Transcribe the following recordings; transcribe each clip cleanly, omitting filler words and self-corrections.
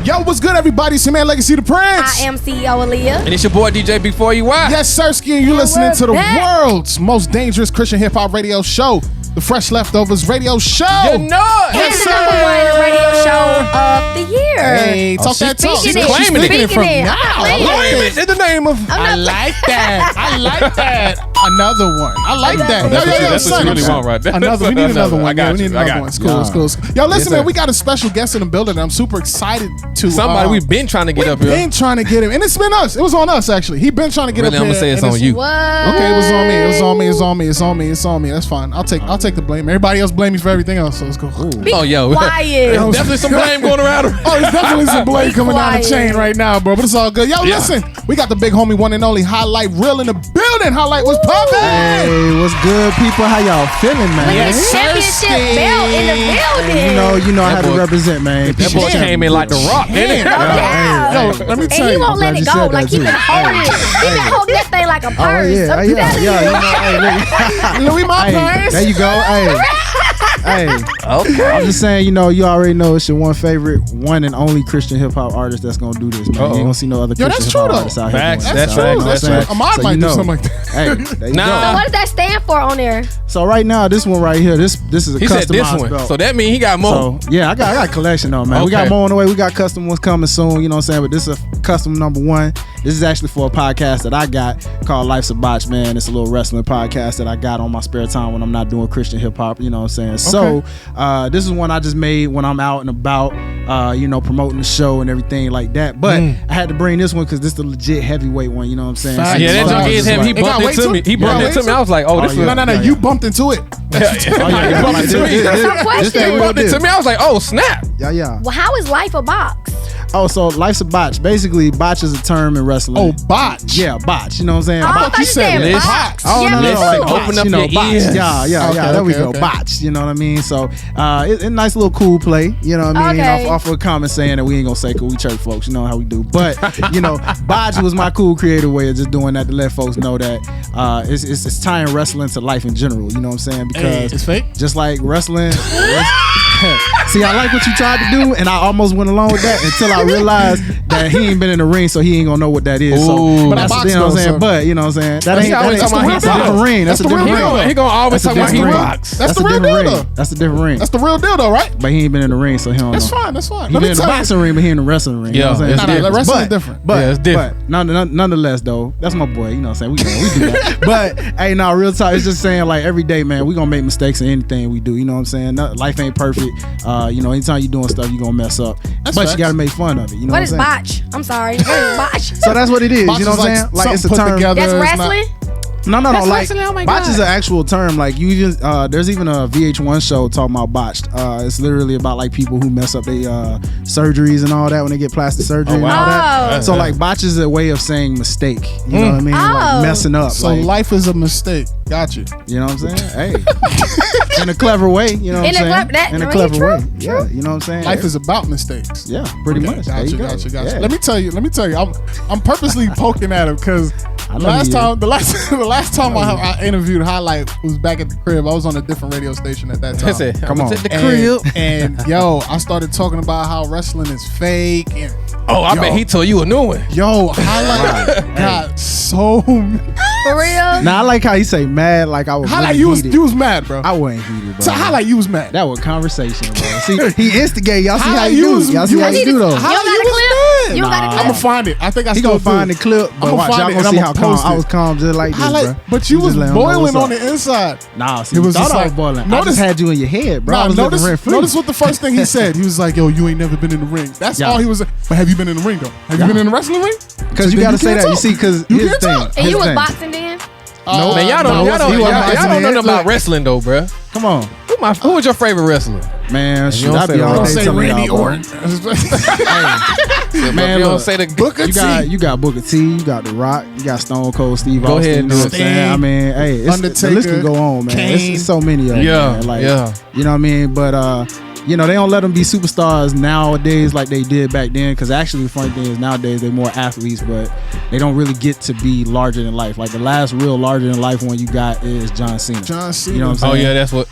Yo, what's good, everybody? It's your man, Legacy the Prince. I am CEO AALIYAH. And it's your boy, DJ B4EY. Yes, Sirski, and you're listening to the world's most dangerous Christian hip-hop radio show, the Fresh Leftovers radio show. You know it. Yes, sir. Number one radio show of the year. Hey, talk that talk. She's claiming speaking it from now. Claim it in the name of... I like that. I like that. Another one. I like that. That's what you really want right there. Another. We need another one. I got we need another one. It's cool. It's cool. Yo, listen, man. We got a special guest in the building. I'm super excited to. Somebody we've been trying to get up here. Been trying to get him, and it's been us. It was on us actually. He been trying to get up here. I'm gonna say it's on you. What? Okay, it was on me. It was on me. It's on me. It's on me. It's on me. That's fine. I'll take the blame. Everybody else blame me for everything else. So let's go. Oh, yo. Quiet. There's definitely some blame going around. Oh, there's definitely some blame coming down the chain right now, bro. But it's all good. Yo, listen. We got the big homie, one and only HiLite Real in the building. HiLite, what's poppin'? Hey, what's good, people? How y'all feeling, man? Yes, Championship belt in the building. Hey, you know I had to represent, man. That boy came in like the Rock, didn't it? Yo, let me tell And he you. won't let it go. Like he been holding it. He been holding that thing like a purse. So you gotta Louis, my purse. There you go. Hey, Okay. I'm just saying, you already know it's your one and only Christian hip hop artist that's gonna do this, man. You ain't gonna see no other Christian hip hop artists out here. Facts. doing That's this, true. you know what I'm That's saying? true. Ahmad So might you do know. something like that. Hey, there you Nah. go. So what does that stand for on there? So right now, this one right here, this is a He said customized this one. belt. So that means he got more. So yeah, I got a collection though, man. We got Okay. more on the way. We got custom ones coming soon. You know what I'm saying? But this is a custom number one. This is actually for a podcast that I got called Life's a Botch, man. It's a little wrestling podcast that I got on my spare time when I'm not doing Christian hip hop. You know what I'm saying? So this is one I just made when I'm out and about, promoting the show and everything like that. But I had to bring this one because this is the legit heavyweight one. You know what I'm saying? Facts. Yeah, that junk is heavy. He It got bumped weight into to me. it? He bumped Yeah, into weight me. I was like, oh, this yeah. is... No. You bumped into it. He bumped into me. Question. He bumped into me. I was like, oh, snap. Yeah. Well, how is life a box? Oh, so Life's a Botch. Basically, botch is a term in wrestling. Oh, botch. Yeah, botch. You know what I'm saying? Oh, I Botch. thought you said box. box. Oh, Yeah, no, me no, too. like Open botch, up you know, your botch. ears. Yeah. Okay, There we go. okay. Botch. You know what I mean? So it's a nice little cool play. You know what I mean? Okay. Off of a comment saying that we ain't gonna say because we church folks. You know how we do. But botch was my cool creative way of just doing that to let folks know that it's tying wrestling to life in general. You know what I'm saying? Because It's fake. just like wrestling. See, I like what you tried to do, and I almost went along with that until I realized that he ain't been in the ring, so he ain't gonna know what that is. So, Ooh. But that's, I box you know what I'm though, saying? so- But you know what I'm saying? That He ain't always that's talking about a his different ring. That's a the real different deal. ring. He gonna always talk about That's a he different rocks. That's the a real different deal, ring. though. That's a different ring. That's the real deal, though, right? But he ain't been in the ring, so he don't That's know. fine. That's fine. He Let been me in the tell you. boxing ring, but he in the wrestling ring. You know what I'm Yeah, saying? it's different. Wrestling is different. But, Yeah, it's different. But nonetheless, though, that's my boy. You know what I'm saying? We do that. But hey, no, real talk. It's just saying like every day, man, we gonna make mistakes in anything we do. You know what I'm saying? Life ain't perfect. Anytime you doing stuff, you gonna mess up. That's but facts. you gotta make fun of it. You know What what is I'm saying? botch? I'm sorry. What is botch? So that's what it is. Botch You know is what I'm saying? Like it's a something put term. together. That's It's not- wrestling? No. That's Like wrestling? Oh my botch God. is an actual term. Like you just there's even a VH1 show talking about botched. It's literally about like people who mess up their surgeries and all that when they get plastic surgery and all that. Oh. So like botch is a way of saying mistake. You know what I mean? Oh. Like messing up. So like, life is a mistake. Got you. you know what I'm saying? Hey, in a clever way. You know what I'm saying? In a clever true, way. Yeah. You know what I'm saying? Life is about mistakes. yeah, pretty much. There you go. Gotcha. Yeah. Let me tell you. I'm purposely poking at him because I know last you time, the last time I interviewed HiLite was back at the crib. I was on a different radio station at that time. That's it. Come on. At the crib. And yo, I started talking about how wrestling is fake and Oh, I bet he told you a new one. yo, HiLite got so. For real? Now I like how you say mad like I was HiLite, really you was mad, bro. I wasn't heated, bro. So HiLite, you was mad. That was conversation, bro. See, he instigated. Y'all see how HiLite, he you do. was- Y'all see you how was- he do though. You don't got a clip? You don't got a I'm clip? gonna find it. I think I He still gonna find do. the clip, but I'ma watch, find y'all it gonna and see I'ma how calm. post I it. was calm just like this, HiLite, bro. but you was just let him know what's boiling up. on the inside. Nah, see, It you was thought just I was like- boiling. I notice- just had you in your head, bro. I Nah, was living rent free. notice what the first thing he said. He was like, "Yo, you ain't never been in the ring." That's Yeah. all he was. But have you been in the ring though? Have you been in the wrestling ring? Because So you then gotta say can't that. You talk. see, because You here's can't the thing. talk. And here's you the was thing. boxing then? No, Man, y'all don't he wasn't know boxing nothing about head. wrestling though, bruh. Come on, Who was your favorite wrestler? man. Shoot, don't I say be the all wrong- day Say telling Randy y'all, bro. Orton. Man, you don't look, say the Booker you got Booker T, you got The Rock, you got Stone Cold Steve Go Austin. ahead, You know what I'm Sting, saying? I mean, hey, the list Undertaker, can go on, man. Kane. It's so many of them. Yeah, man. Like, yeah. you know what I mean? But you know, they don't let them be superstars nowadays like they did back then. Because actually, the funny thing is nowadays they're more athletes, but they don't really get to be larger than life. Like the last real larger than life one you got is John Cena. John Cena. You know what I'm Oh saying? yeah, that's what.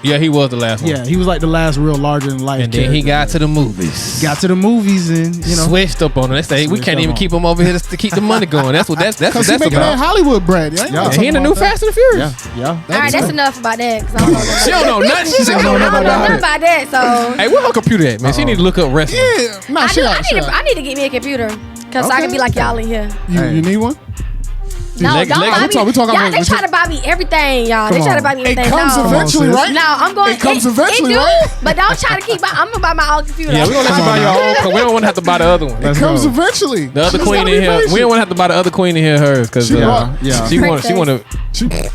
Yeah, he was the last one. Yeah, he was like the last real larger than life. And then he got to the movies. got to the movies and you know switched up on it. They say we can't even keep him over here to keep the money going. That's what that's Because he making that about. Hollywood bread. Yeah, Yeah, he in the new Fast and the Furious. Yeah. All right, that's enough about that. 'Cause I don't know nothing. She don't know nothing. She I don't know nothing about that. So Hey, where her computer at, man? She need to look up wrestling. Yeah, nah, I need to get me a computer because I can be like y'all in here. You need one? No, don't buy me. we talking y'all, about- they try to buy me everything, y'all. They try to buy me It everything. comes no. eventually, right? No, I'm going. It comes eventually, it do, right? But don't try to keep. I'm gonna buy my own computer. Yeah, we don't have to buy your own. Cause we don't want to have to buy the other one. It comes eventually. The other She's queen gotta in be here. patient. We don't want to have to buy the other queen in here hers because She brought- she want to.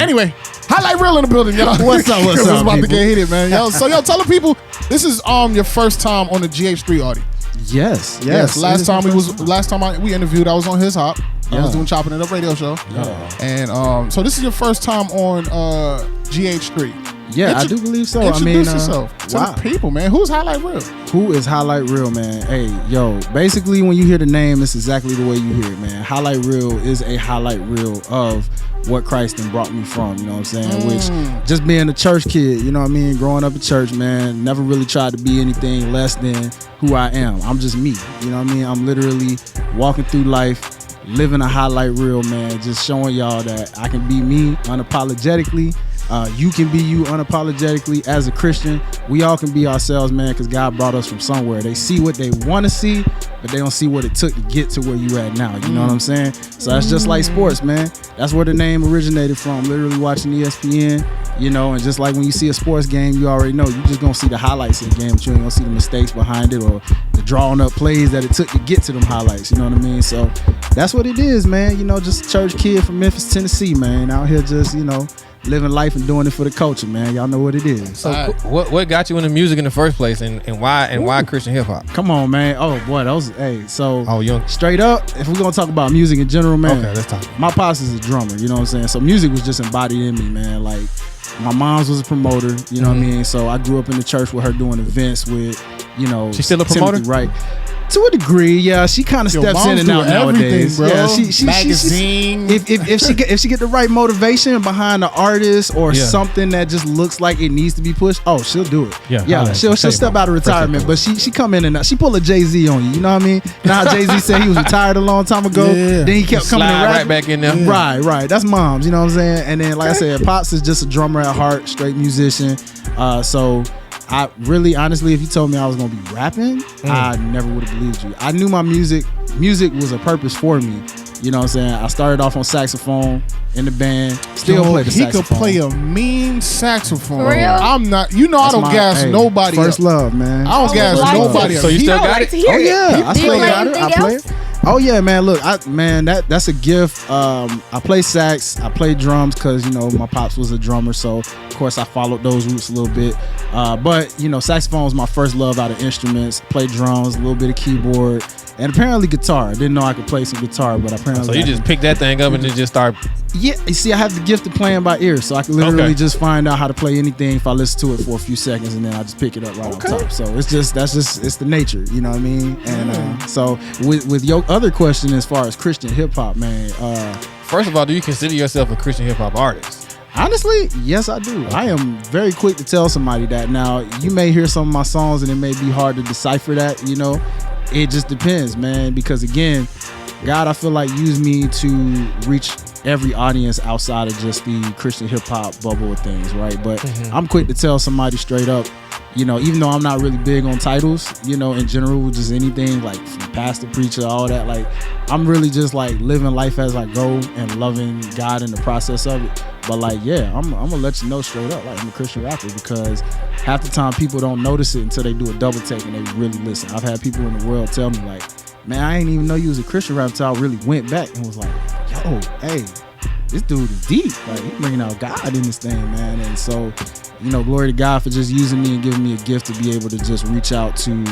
Anyway, HiLite Real in the building, y'all. What's up, what's 'Cause up, it's about people? to get heated, man. Yo, so yo, tell the people this is your first time on the GH3 audio. Yes. Last time we interviewed, I was on His Hop. I was doing Chopping It Up radio show. And so this is your first time on GH3. Yeah, I do believe so. Introduce yourself to wow. the people, man. Who's HiLite Real? Who is HiLite Real, man? Hey, yo, basically when you hear the name, it's exactly the way you hear it, man. HiLite Real is a highlight reel of what Christ then brought me from, you know what I'm saying? Which, just being a church kid, you know what I mean? Growing up in church, man, never really tried to be anything less than who I am. I'm just me, you know what I mean? I'm literally walking through life, living a HiLite Real, man, just showing y'all that I can be me unapologetically. You can be you unapologetically as a Christian. We all can be ourselves, man, because God brought us from somewhere. They see what they want to see, but they don't see what it took to get to where you at now. You know what I'm saying? So that's just like sports, man. That's where the name originated from. Literally watching ESPN, you know, and just like when you see a sports game, you already know. You just gonna see the highlights of the game, but you ain't gonna see the mistakes behind it or the drawing up plays that it took to get to them highlights. You know what I mean? So that's what it is, man. You know, just a church kid from Memphis, Tennessee, man. Out here just, you know, living life and doing it for the culture, man. Y'all know what it is. So what got you into music in the first place, and why Christian hip hop? Come on, man. Oh boy, that was young. Straight up, if we're gonna talk about music in general, man. Okay, let's talk. My pops is a drummer, you know what I'm saying? So music was just embodied in me, man. Like my mom's was a promoter, you know what I mean? So I grew up in the church with her doing events with, you know, she's still a promoter? Timothy, right? To a degree, yeah. She kind of steps in and out nowadays. Bro. Yeah, she magazine. If she get the right motivation behind the artist or something that just looks like it needs to be pushed, oh, she'll do it. Yeah. She'll step out of retirement, but she come in and she pull a Jay-Z on you. You know what I mean? Now how Jay-Z said he was retired a long time ago. Yeah. Then he kept coming and right back in there. Yeah. Right. That's moms. You know what I'm saying? And then like I said, Pops is just a drummer at heart, straight musician. So I really, honestly, if you told me I was gonna be rapping, I never would have believed you. I knew my music was a purpose for me. You know what I'm saying? I started off on saxophone in the band. Still play the saxophone. He could play a mean saxophone. For real? I'm not. You know, I don't gas nobody. First up. love, man. I don't gas nobody. So you still got it? Oh yeah, I still got it. I play. Else? Oh yeah, man. Look, that's a gift. I play sax. I play drums because you know my pops was a drummer, so of course I followed those roots a little bit. But you know, saxophone was my first love out of instruments. Play drums, a little bit of keyboard, and apparently guitar. I didn't know I could play some guitar, but apparently. So you just pick that thing up and then just start. Yeah, you see, I have the gift of playing by ear, so I can literally just find out how to play anything if I listen to it for a few seconds, and then I just pick it up right on top. So it's the nature, you know what I mean? And so with your other question as far as Christian hip hop, man. First of all, do you consider yourself a Christian hip hop artist? Honestly, yes, I do. I am very quick to tell somebody that. Now, you may hear some of my songs and it may be hard to decipher that, you know. It just depends, man, because again, God, I feel like, used me to reach every audience outside of just the Christian hip hop bubble of things, right? But I'm quick to tell somebody straight up, you know, even though I'm not really big on titles, you know, in general, just anything like from pastor, preacher, all that, like I'm really just like living life as I go and loving God in the process of it. But like, yeah, I'm gonna let you know straight up, like I'm a Christian rapper, because half the time people don't notice it until they do a double take and they really listen. I've had people in the world tell me like, man, I didn't even know you was a Christian rapper until I really went back and was like, yo, hey, this dude is deep. Like, he's bringing out God in this thing, man. And so, you know, glory to God for just using me and giving me a gift to be able to just reach out to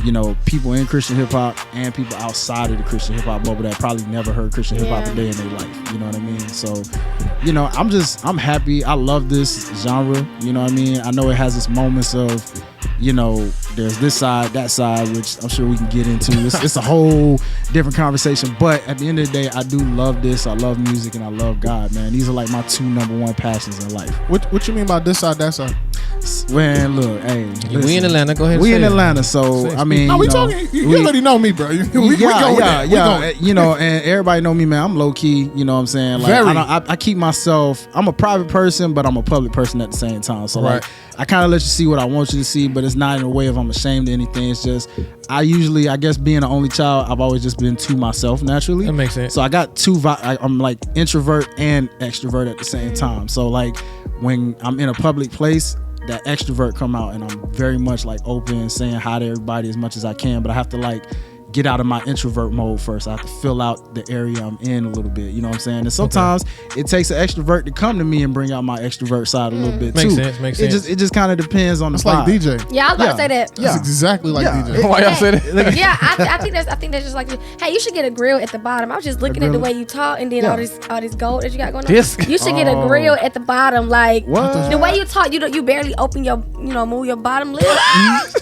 you know, people in Christian hip hop and people outside of the Christian hip hop bubble that probably never heard Christian hip hop a day in their life. You know what I mean? So, you know, I'm happy. I love this genre. You know what I mean? I know it has its moments of, you know, there's this side, that side, which I'm sure we can get into. It's a whole different conversation. But at the end of the day, I do love this. I love music and I love God, man. These are like my 2 number 1 passions in life. What you mean by this side, that side? Man, look, hey, we in Atlanta. Go ahead. We in Atlanta, so I mean, we talking. You already know me, bro. We yeah. You know, and everybody know me, man. I'm low key. You know what I'm saying? Like, I keep myself. I'm a private person, but I'm a public person at the same time. So like, I kind of let you see what I want you to see, but it's not in a way of I'm ashamed of anything. It's just I guess being an only child, I've always just been to myself naturally. That makes sense. So I got I'm like introvert and extrovert at the same time. So like when I'm in a public place, that extrovert come out and I'm very much like open, saying hi to everybody as much as I can, but I have to like get out of my introvert mode first. I have to fill out the area I'm in a little bit. You know what I'm saying? And sometimes it takes an extrovert to come to me and bring out my extrovert side a little bit too. Makes sense. It just kind of depends on the vibe. Like DJ. Yeah, I was about to say that. That's exactly like DJ. Why y'all say that? Yeah, I think that's just like, hey, you should get a grill at the bottom. I was just looking at the way you talk and then all this gold that you got going on. You should get a grill at the bottom, like the way you talk. You barely open your, move your bottom lip,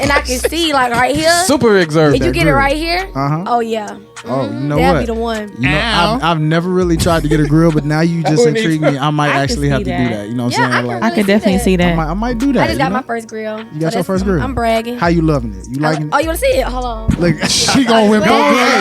and I can see like right here. Super exert. If you get it right here, oh yeah. Oh, you know that'd what? be the one. You know, I've never really tried to get a grill, but now you just intrigued me. I might actually have to do that. You know what I'm saying? Like, I could definitely see that. I might do that. I just got my first grill. You got your first grill? I'm bragging. How you loving it? You liking it? Oh, you want to see it? Hold on. Look, She gonna whip your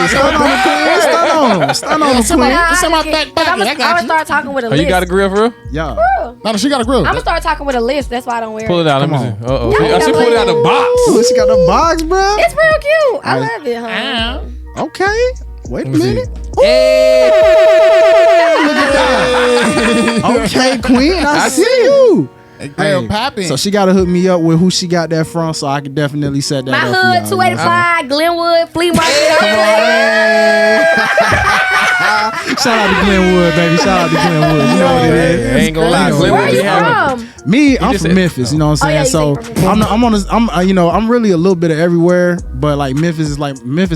stand on the queen. Stand on the queen. It's in my back pocket. I'm gonna start talking with a list. You got a grill for real? Yeah. No, she got a grill. I'm gonna start talking with a list. That's why I don't wear Pull it out. Let me Come see. on. Uh-oh. She pulled it out the box. Ooh, she got the box, bro. It's real cute. I love it, huh? Okay. Wait a Let me see. minute. Hey. Okay, queen. I see you. Girl popping. So she gotta hook me up with who she got that from, so I can definitely set that My up. hood, for y'all, 285, Glenwood, Flea Market. Shout out to Glenwood, baby. Shout out to Glenwood. You know what it is. I ain't gonna lie. Where Where are Glenwood, you they have from? Me, I'm from Memphis. You know what I'm saying? yeah, So you say from Memphis. I'm really a little bit of everywhere, but like Memphis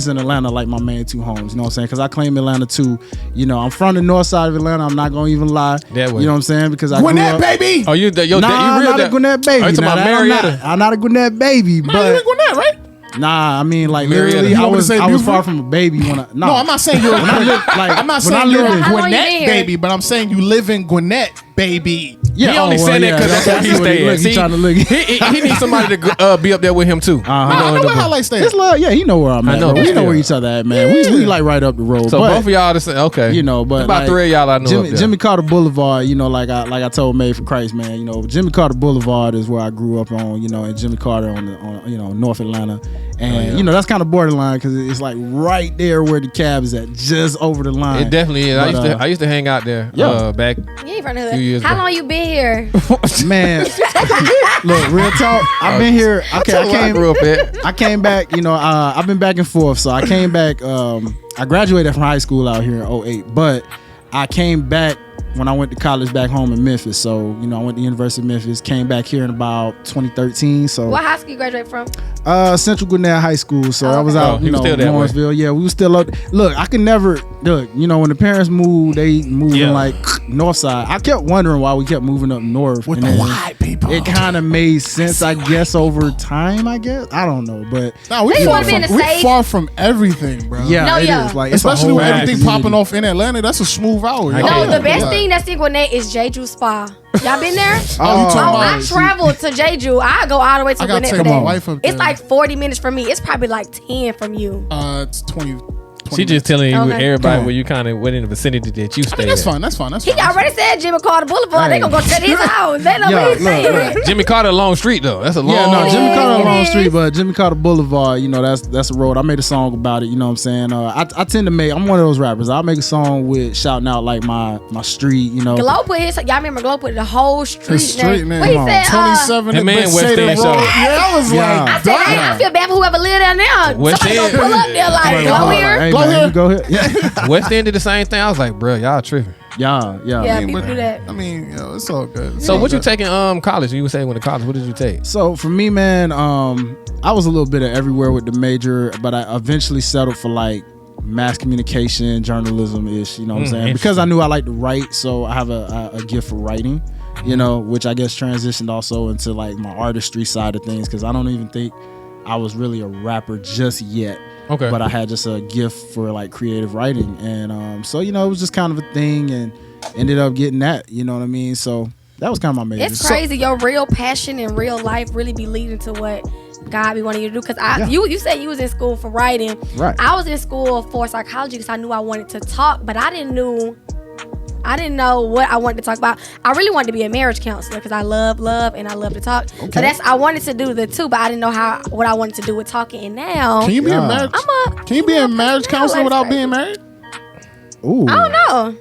and Atlanta, like my main 2 homes. You know what I'm saying? Because I claim Atlanta too. You know, I'm from the north side of Atlanta. I'm not gonna even lie. That way. You know what I'm saying? Because I grew Gwinnett, up. baby. Oh, you real? I'm not a Gwinnett baby. Are you talking Now, about Marietta? I'm not a Gwinnett baby, Man, you but ain't Gwinnett, right? nah, I mean like Marietta. literally, You I want me to was say far Buford? from a baby when I. No, I'm not saying you're a Gwinnett. I'm not saying you're a How long you Gwinnett been here? baby, but I'm saying you live in Gwinnett, baby. He only saying that because that's where he stays. He trying to look. He needs somebody to be up there with him too. I know where HiLite stay. It's like, yeah, he know where I'm at. I know, Bro. We yeah. know where each other at, man. We like right up the road. So but, both of y'all the same. Okay. you know, but about like, 3 of y'all I know. Jimmy Carter Boulevard, you know, like I told Made for Christ, man. You know, Jimmy Carter Boulevard is where I grew up on. You know, and Jimmy Carter on North Atlanta, and you know that's kind of borderline because it's like right there where the cab is at, just over the line. It definitely is. But, I used to hang out there. Yeah. Back. You ain't from the Few years hood. How ago. long you been here? Man, look, real talk. I've been here. Okay, I grew up at. I came back, you know, I've been back and forth. So I came back, I graduated from high school out here in 2008, but I came back when I went to college back home in Memphis. So, you know, I went to University of Memphis, came back here in about 2013. So What high school you graduate from? Central Gwinnett High School. So I was Oh, out, you you was know, still that way. Lawrenceville. Yeah, we was still up. Look, I could never look, you know, when the parents moved, they moved in like north side. I kept wondering why we kept moving up north. With and the then white people. it kind of made sense, I guess, over time, I guess. I don't know, but Nah, we They far wanna be in from, the we safe. far from everything, bro. yeah, No, it yeah. is. Like, it's a Especially whole with everything community. popping off in Atlanta, that's a smooth hour. I y'all. get No, it. the best Yeah. thing that's in Gwinnett is Jeju Spa. Y'all been there? Oh, you talking Oh, I about? traveled to Jeju. I go all the way to I gotta Gwinnett take for my that. wife up It's there. like 40 minutes from me. It's probably like 10 from you. It's 20. She just telling you Okay. everybody Come on. where you kind of went in the vicinity that you I stay mean, that's at. fine. That's fine. That's He fine. already said Jimmy Carter Boulevard. They Hey. gonna go to his house. They know Yeah, what he's look, saying. look. Jimmy Carter long street though. That's a long. Yeah, no, Jimmy Carter It Long is. Street, but Jimmy Carter Boulevard, you know, that's a road. I made a song about it, you know what I'm saying? I tend to make, I'm one of those rappers. I'll make a song with shouting out like my street, you know. Glow put his, y'all remember Glow put the whole street His street name. name. What he Come on. said? 27 That and man West Mercedes End Road. show. Yeah, I was Yeah. like, I said, hey, I feel bad for whoever live down there. West Somebody gonna End. pull up there like, Hey, Glow here. Hey, Go man, here. you go here. Yeah. West End did the same thing. I was like, bro, y'all tripping. Yeah, people do that. I mean, it's all good. So what you taking college? You were saying when to college. What did you take? So for me, man, I was a little bit of everywhere with the major, but I eventually settled for like mass communication, journalism-ish, you know what I'm saying? Because I knew I liked to write, so I have a gift for writing, you know, which I guess transitioned also into like my artistry side of things, because I don't even think I was really a rapper just yet. Okay. But I had just a gift for like creative writing. And so, you know, it was just kind of a thing and ended up getting that, you know what I mean? So that was kind of my major. It's crazy. Your real passion in real life really be leading to what God be wanting you to do. Because you said you was in school for writing. Right. I was in school for psychology because I knew I wanted to talk, but I didn't know what I wanted to talk about. I really wanted to be a marriage counselor because I love and I love to talk. Okay. So I wanted to do the two, but I didn't know what I wanted to do with talking. And now, can you be a marriage counselor without being married? Ooh. I don't know.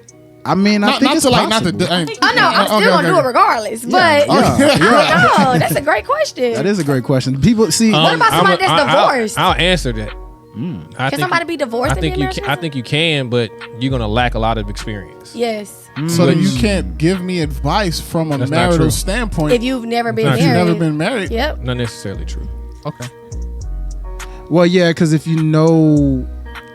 I mean, I think it's possible. I'm still gonna do it regardless. But I don't know. That's a great question. That is a great question. People see. What about somebody that's divorced? I'll answer that. Can somebody be divorced? I think you can, but you're gonna lack a lot of experience. Yes. So then you can't give me advice from a marital standpoint if you've never been married. You've never been married. Yep. Not necessarily true. Okay. Well, yeah, because if you know,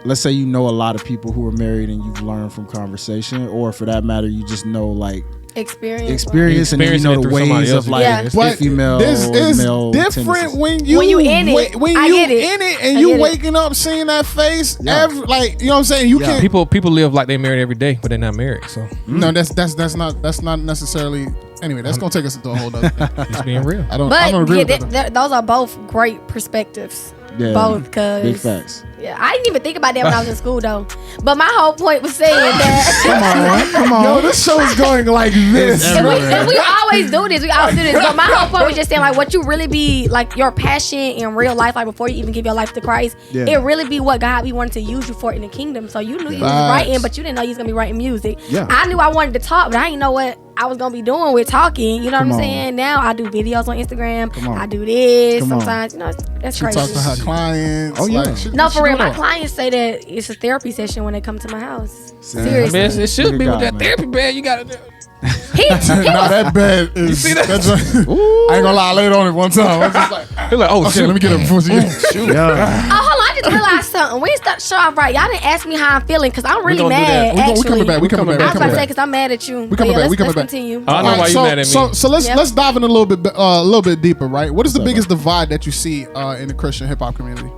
let's say you know a lot of people who are married and you've learned from conversation, or for that matter, you just know like experience and then you know the ways of like female this is male different tendencies. when you in it. When you in it and you waking up seeing that face like, you know what I'm saying? You can't. People live like they married every day, but they're not married. So no, that's not necessarily. Anyway, that's gonna take us into a whole other thing. Just being real. I don't agree with that. Those are both great perspectives. Yeah, both, because big facts. Yeah, I didn't even think about that when I was in school though. But my whole point was saying that. Come on. Yo, this show is going like this. And we always do this. But my whole point was just saying like what you really be like your passion in real life, like before you even give your life to Christ, it really be what God be wanting to use you for in the kingdom. So you knew you was writing, but you didn't know you was gonna be writing music. Yeah. I knew I wanted to talk, but I didn't know what I was gonna be doing with talking. You know what I'm saying? Now I do videos on Instagram. I do this sometimes. You know, that's she crazy. She talks to her clients. Oh yeah. No, for real. My clients say that it's a therapy session when they come to my house. Seriously, man, it should be with that therapy bed. You gotta do. That bed is. You see that? I ain't gonna lie. I laid on it one time. I was just like, oh shit, let me get up before she gets. Oh, hold on. I just realized something. We didn't start show off right. Y'all didn't ask me how I'm feeling because I'm really mad. We coming back. I was about to say because I'm mad at you. We coming back. Let's continue. I know why you mad at me. So let's dive in a little bit deeper. Right? What is the biggest divide that you see in the Christian hip hop community?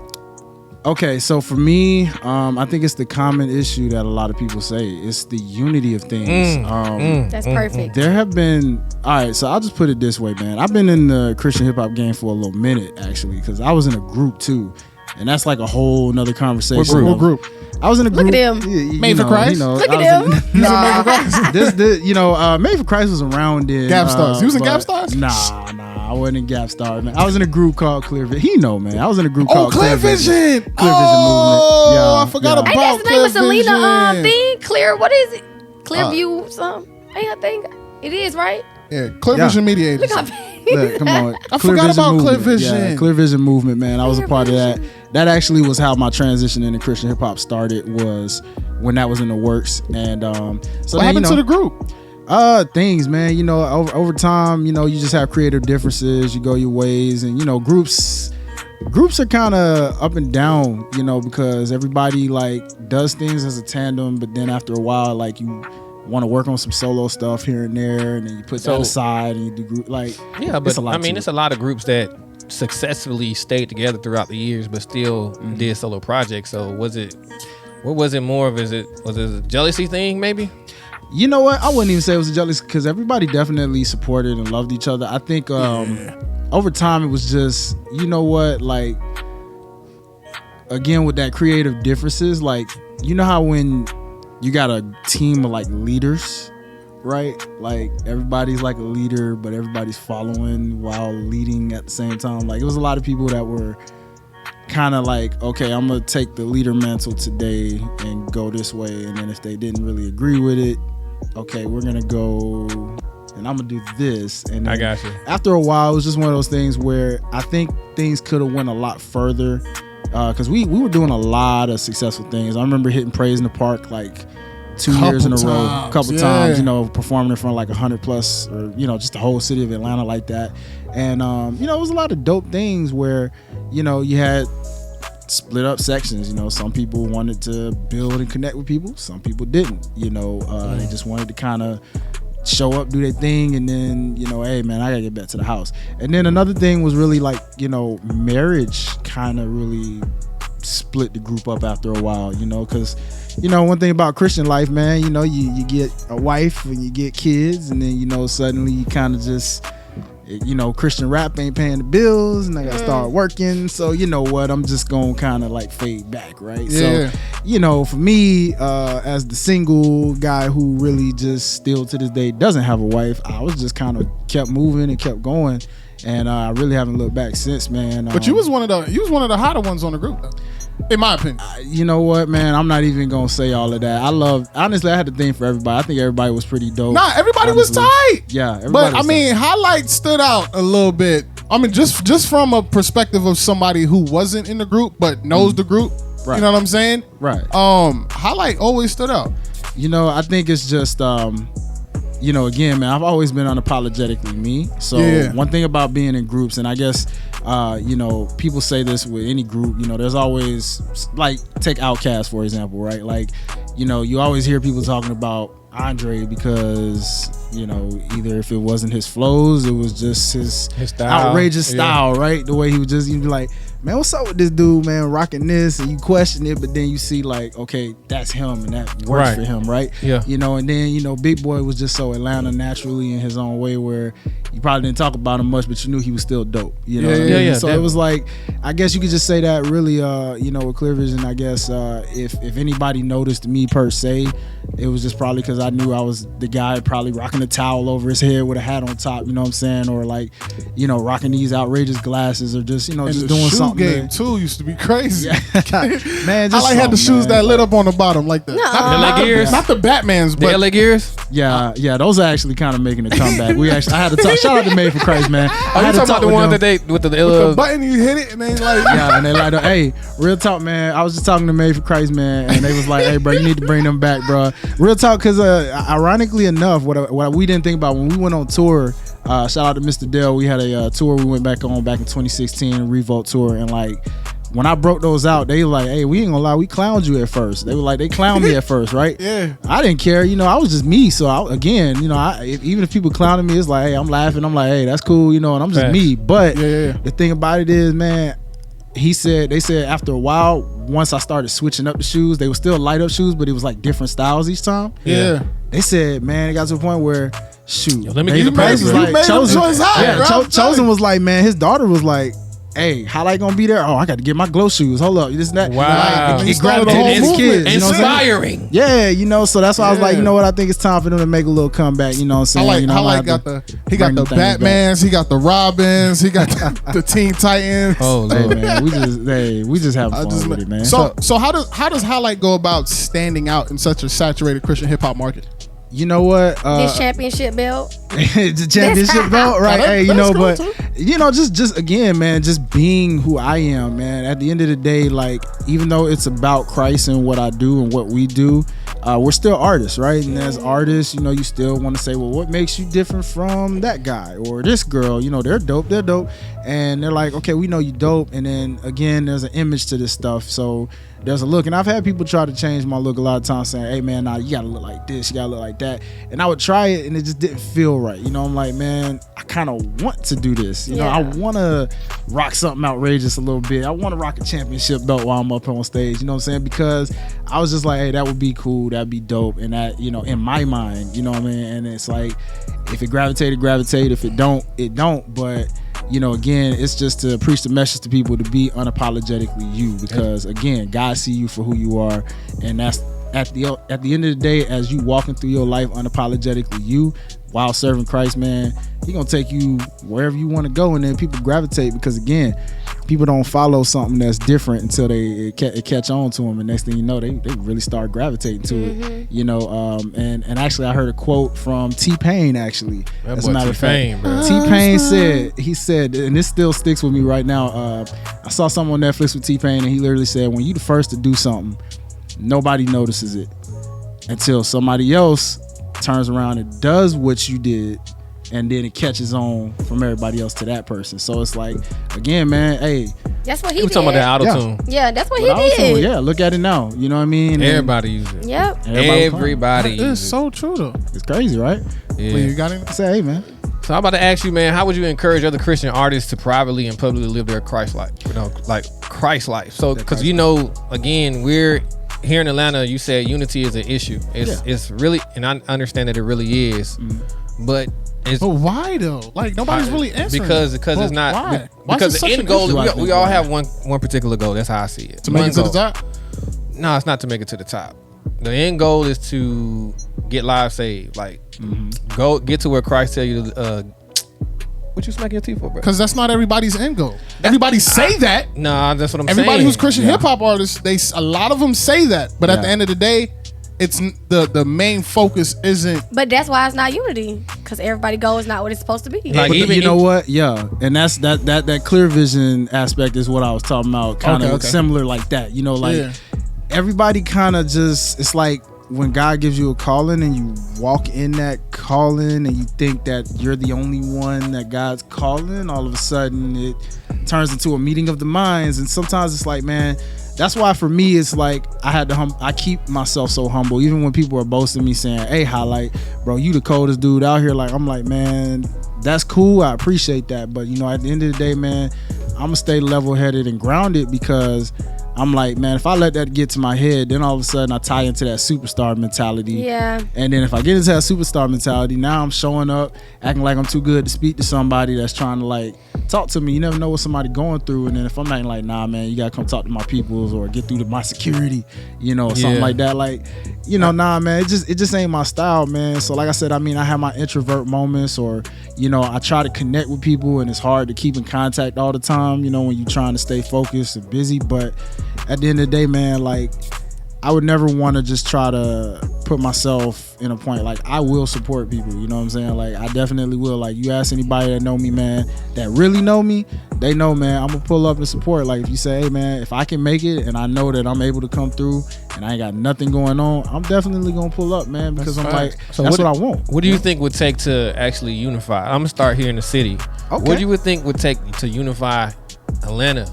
Okay, so for me, I think it's the common issue that a lot of people say. It's the unity of things. That's perfect. There have been, all right, so I'll just put it this way, man. I've been in the Christian hip hop game for a little minute, actually, because I was in a group too. And that's like a whole nother conversation. What group? I was in a group. Look at him. Made for Christ? Look at him. Made for Christ? Made for Christ was around in Gap Stars. He was in Gap Stars? Nah, I wasn't in Gap Stars, man. I was in a group called Clear Vision. He know, man. I was in a group called Clear Vision. Clear Vision movement. I forgot about Clear Vision. Ain't that the name of Selena thing? Clear, what is it? Clear View something? Ain't I think it is, right? Yeah, Clear Vision Media Agency. Look, come on. I forgot about Clear Vision. Yeah, Clear Vision movement, man. I was a part of that. That actually was how my transition into Christian hip hop started, was when that was in the works. And so what happened to the group? Things, man. You know, over time, you know, you just have creative differences. You go your ways, and you know, groups are kind of up and down. You know, because everybody like does things as a tandem, but then after a while, like you want to work on some solo stuff here and there, and then you put that aside and you do group like but I mean, it's a lot of groups that successfully stayed together throughout the years, but still did solo projects. So what was it more of? Was it a jealousy thing, maybe? You know what? I wouldn't even say it was a jealousy, because everybody definitely supported and loved each other. I think over time it was just, you know what, like, again with that creative differences, like, you know how when you got a team of like leaders, right? Like everybody's like a leader, but everybody's following while leading at the same time. Like it was a lot of people that were kind of like, okay, I'm gonna take the leader mantle today and go this way, and then if they didn't really agree with it, okay, we're gonna go and I'm gonna do this. And I got you. After a while, it was just one of those things where I think things could have went a lot further, because we were doing a lot of successful things. I remember hitting Praise in the Park like 2 years in a row, couple times, you know, performing in front of like 100 plus, or, you know, just the whole city of Atlanta like that. And, you know, it was a lot of dope things where, you know, you had split up sections. You know, some people wanted to build and connect with people, some people didn't. You know, they just wanted to kind of show up, do their thing, and then, you know, hey man, I gotta get back to the house. And then another thing was really like, you know, marriage kind of really split the group up after a while, you know, because, you know, one thing about Christian life, man, you know, you get a wife and you get kids, and then, you know, suddenly you kind of just, you know, Christian rap ain't paying the bills, and I gotta start working. So you know what, I'm just gonna kind of like fade back, right? Yeah. So, you know, for me, as the single guy who really just still to this day doesn't have a wife, I was just kind of kept moving and kept going, and I really haven't looked back since, man. But you was one of the hotter ones on the group, though, in my opinion. You know what, man? I'm not even gonna say all of that. Honestly, I had the thing for everybody. I think everybody was pretty dope. Nah, everybody honestly. was tight. Yeah, everybody but was I mean, tight. HiLite stood out a little bit. I mean, just from a perspective of somebody who wasn't in the group but knows the group. Right. You know what I'm saying? Right. HiLite always stood out. You know, I think it's just you know, again, man, I've always been unapologetically me. So one thing about being in groups, and I guess, you know, people say this with any group, you know, there's always, like, take Outkast, for example, right? Like, you know, you always hear people talking about Andre because, you know, either if it wasn't his flows, it was just his style, outrageous style, right? The way he would just, you'd be like, man, what's up with this dude, man, rocking this, and you question it, but then you see like, okay, that's him, and that works for him, right? Yeah. You know, and then, you know, Big Boy was just so Atlanta naturally in his own way, where you probably didn't talk about him much, but you knew he was still dope. You know what I mean? So it was like, I guess you could just say that really, you know, with Clear Vision, I guess, if anybody noticed me per se, it was just probably because I knew I was the guy probably rocking a towel over his head with a hat on top, you know what I'm saying? Or like, you know, rocking these outrageous glasses, or just, you know, just doing something. Game too used to be crazy. Man, just I like had the shoes that lit up on the bottom like that. Not the Batman's, but the LA Gears. Yeah, those are actually kind of making a comeback. I had to talk. Shout out to Made for Christ, man. I had to talk about the one that they with the button, you hit it and they like and they like, hey, real talk, man. I was just talking to Made for Christ, man, and they was like, hey, bro, you need to bring them back, bro. Real talk, because ironically enough, what we didn't think about when we went on tour. Shout out to Mr. Dell. We had a tour we went back in 2016, Revolt tour, and like when I broke those out, they were like, hey, we ain't gonna lie, we clowned you at first. They were like, they clowned me at first, right? Yeah. I didn't care, you know, I was just me. So again, you know, even if people clowning me, it's like, hey, I'm laughing. I'm like, hey, that's cool, you know, and I'm just me. But the thing about it is, man, they said after a while, once I started switching up the shoes, they were still light up shoes, but it was like different styles each time. Yeah. They said, man, it got to a point where, shoot, let me get the price. Like, Chosen was like, man, his daughter was like, hey, HiLite gonna be there? Oh, I got to get my glow shoes. Hold up, this and that. Wow, like, it gravitated his kids. Inspiring. Yeah, you know. So that's why I was like, you know what? I think it's time for them to make a little comeback. You know what I'm saying? HiLite got the Batmans, he got the Robins, he got the Teen Titans. Oh, hey, man, we just have fun with it, man. So how does HiLite go about standing out in such a saturated Christian hip hop market? You know what? This championship belt. The championship belt, right? Hey, you know, but you know, just again, man, just being who I am, man. At the end of the day, like, even though it's about Christ and what I do and what we do, we're still artists, right? And as artists, you know, you still want to say, well, what makes you different from that guy or this girl? You know, they're dope, and they're like, okay, we know you dope, and then again, there's an image to this stuff, so there's a look. And I've had people try to change my look a lot of times, saying, hey man, nah, you gotta look like this, you gotta look like that, and I would try it and it just didn't feel right. You know, I'm like, man, I kind of want to do this, you know, I want to rock something outrageous a little bit. I want to rock a championship belt while I'm up on stage, you know what I'm saying? Because I was just like, hey, that would be cool, that'd be dope, and that, you know, in my mind, you know what I mean? And it's like, if it gravitate, if it don't, it don't. But you know, again, it's just to preach the message to people to be unapologetically you, because again, God see you for who you are, and that's at the end of the day, as you walking through your life unapologetically you while serving Christ, man, He gonna take you wherever you want to go, and then people gravitate, because again, people don't follow something that's different until they catch on to them, and next thing you know, they really start gravitating to it. You know, and actually I heard a quote from T-Pain, actually, as a matter of fact. T-Pain said, and this still sticks with me right now, I saw something on Netflix with T-Pain, and he literally said, when you the first to do something, nobody notices it. until somebody else turns around and does what you did, and then it catches on from everybody else to that person. So it's like, again, man, hey, that's what he We're did. talking about the auto-tune. Yeah, that's what he auto-tune, did. yeah, look at it now. You know what I mean? Everybody uses it. Yep. Everybody It's uses it. so true though. It's crazy, right? Yeah. Well, you got anything? Say, hey, man. So I'm about to ask you, man, how would you encourage other Christian artists to privately and publicly live their Christ life? Like Christ life. So, because again, we're here in Atlanta. You said unity is an issue. It's really, and I understand that it really is, but it's. But why though? Like nobody's really answering. Because it's not. Why? Because the end goal, we all why? have one particular goal. That's how I see it. To make it to the top. No, it's not to make it to the top. The end goal is to get lives saved. Like, go get to where Christ tell you to. What you smacking your teeth for, bro? Because that's not everybody's end goal. Everybody say that. Nah, that's what I'm saying. Everybody who's Christian hip hop artists, a lot of them say that. But at the end of the day, it's the main focus isn't. But that's why it's not unity, because everybody goal is not what it's supposed to be. Like, But even you know what? Yeah, and that's that clear vision aspect is what I was talking about. Kind of similar like that. You know, like everybody kind of just, it's like when God gives you a calling and you walk in that calling and you think that you're the only one that God's calling, all of a sudden it turns into a meeting of the minds. And sometimes it's like, man, that's why for me it's like I keep myself so humble, even when people are boasting me saying, hey, HiLite, bro, you the coldest dude out here. Like, I'm like, man, that's cool, I appreciate that, but you know, at the end of the day, man, I'm gonna stay level-headed and grounded, because I'm like, man, if I let that get to my head, then all of a sudden I tie into that superstar mentality. Yeah. And then if I get into that superstar mentality, now I'm showing up, acting like I'm too good to speak to somebody that's trying to like talk to me. You never know what somebody going through. And then if I'm acting like, nah, man, you gotta come talk to my peoples or get through to my security, you know, or something like that. Like, you know, nah, man, it just ain't my style, man. So like I said, I mean, I have my introvert moments, or, you know, I try to connect with people, and it's hard to keep in contact all the time, you know, when you're trying to stay focused and busy. But at the end of the day, man, like, I would never want to just try to put myself in a point. Like, I will support people, you know what I'm saying? Like, I definitely will. Like, you ask anybody that know me, man, that really know me, they know, man, I'm gonna pull up and support. Like, if you say, hey, man, if I can make it and I know that I'm able to come through and I ain't got nothing going on, I'm definitely gonna pull up, man, because I'm like, so that's what I want. What do you think would take to actually unify? I'm gonna start here in the city. Okay. What do you think would take to unify Atlanta?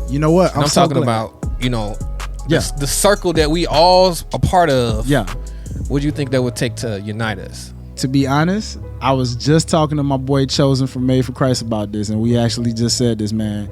You know what? I'm so talking glad. about, you know, the circle that we all a part of. Yeah. What do you think that would take to unite us? To be honest, I was just talking to my boy Chosen from Made for Christ about this, and we actually just said this, man.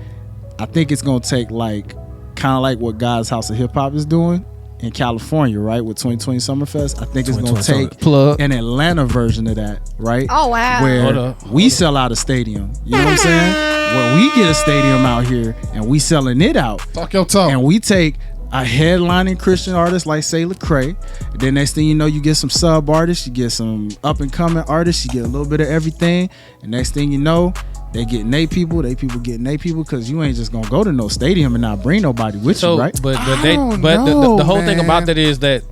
I think it's gonna take like kind of like what God's House of Hip Hop is doing in California, right, with 2020 Summerfest. I think it's gonna take an Atlanta version of that, right? Oh wow. Where we sell out a stadium. You know what I'm saying? Where we get a stadium out here and we selling it out. Talk your talk. And we take a headlining Christian artist like, say, Lecrae. Then next thing you know, you get some sub artists, you get some up and coming artists, you get a little bit of everything. And next thing you know, they getting they people getting they people, because you ain't just gonna go to no stadium and not bring nobody with you, right? But the whole thing about that is that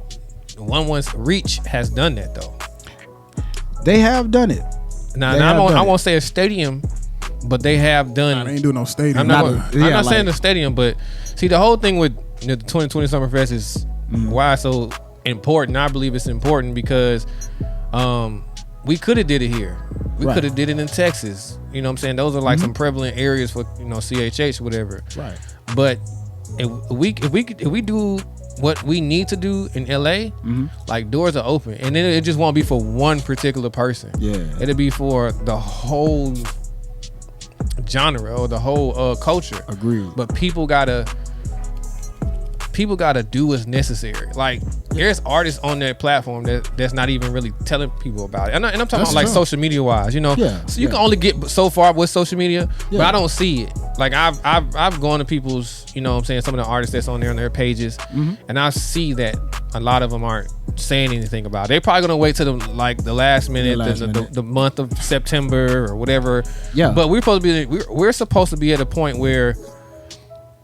One's Reach has done that though. They have done it. I won't say a stadium, but they have done. Nah, they ain't doing no stadium. I'm not saying the stadium, but see, the whole thing with the 2020 Summerfest is why it's so important. I believe it's important because we could have did it here. We could have did it in Texas. You know what I'm saying? Those are like some prevalent areas for, you know, CHH, whatever. Right. But if we do what we need to do in LA, like, doors are open, and then it just won't be for one particular person. Yeah. It'll be for the whole genre or the whole culture. Agreed. But people gotta do what's necessary. Like, there's artists on that platform that's not even really telling people about it. And I'm talking about like social media wise, you know. Yeah. So you can only get so far with social media, but I don't see it. Like, I've gone to people's, you know what I'm saying, some of the artists that's on there on their pages, and I see that a lot of them aren't saying anything about it. They're probably gonna wait till the last minute, the month of September or whatever. Yeah. But we're supposed to be at a point where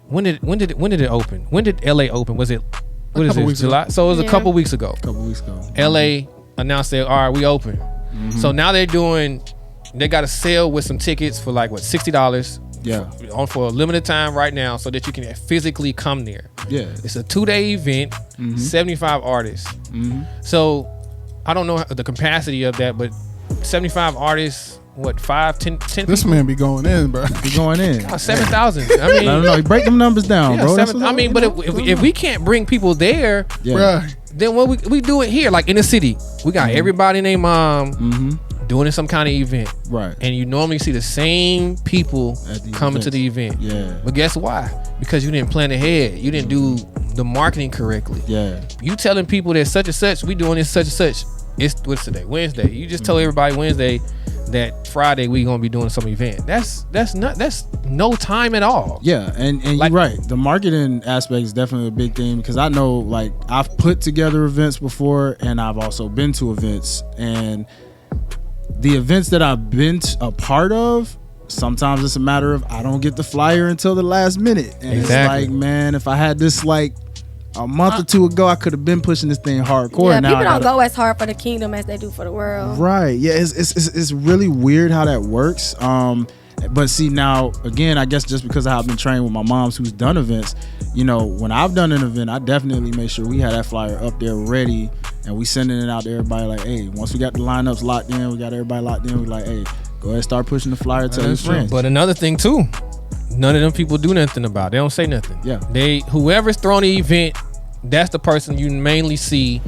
when did it open? When did LA open? Was it July? So it was a couple weeks ago. LA announced that, all right, we open. So now they got a sale with some tickets for like $60. Yeah. For a limited time right now, so that you can physically come there. Yeah. It's a 2-day event, 75 artists. So I don't know the capacity of that, but 75 artists, what, 10 This people? Man be going in, bro. Be going in. 7,000. I mean, no, break them numbers down, bro. I mean, but if we can't bring people there, then what we do it here, like in the city. We got everybody and their mom doing some kind of event. Right. And you normally see the same people coming to the event. Yeah. But guess why? Because you didn't plan ahead. You didn't do the marketing correctly. Yeah. You telling people that such and such, we doing this such and such. What's today? Wednesday. You just tell everybody Wednesday that Friday we gonna be doing some event. That's no time at all. Yeah, and like, you're right. The marketing aspect is definitely a big thing, because I know, like, I've put together events before, and I've also been to events, and the events that I've been a part of, sometimes it's a matter of I don't get the flyer until the last minute, and it's like, man, if I had this like a month or two ago, I could have been pushing this thing hardcore. Yeah, now people don't go as hard for the kingdom as they do for the world. Right. Yeah, it's really weird how that works. But see, now again, I guess just because I've been trained with my moms who's done events, you know, when I've done an event, I definitely make sure we had that flyer up there ready, and we sending it out to everybody like, hey, once we got the lineups locked in, we got everybody locked in, we like, hey, go ahead and start pushing the flyer, tell your friends. But another thing too, none of them people do nothing about it. They don't say nothing. Yeah. Whoever's throwing the event, that's the person you mainly see,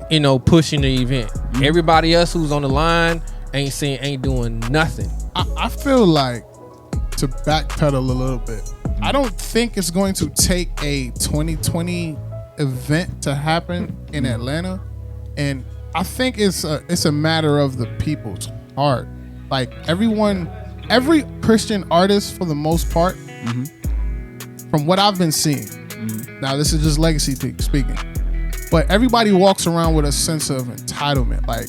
you know, pushing the event. Everybody else who's on the line ain't doing nothing. I feel like, to backpedal a little bit, I don't think it's going to take a 2020 event to happen in Atlanta, and I think it's a matter of the people's heart. Like every Christian artist, for the most part, from what I've been seeing, now this is just legacy speaking, but everybody walks around with a sense of entitlement, like,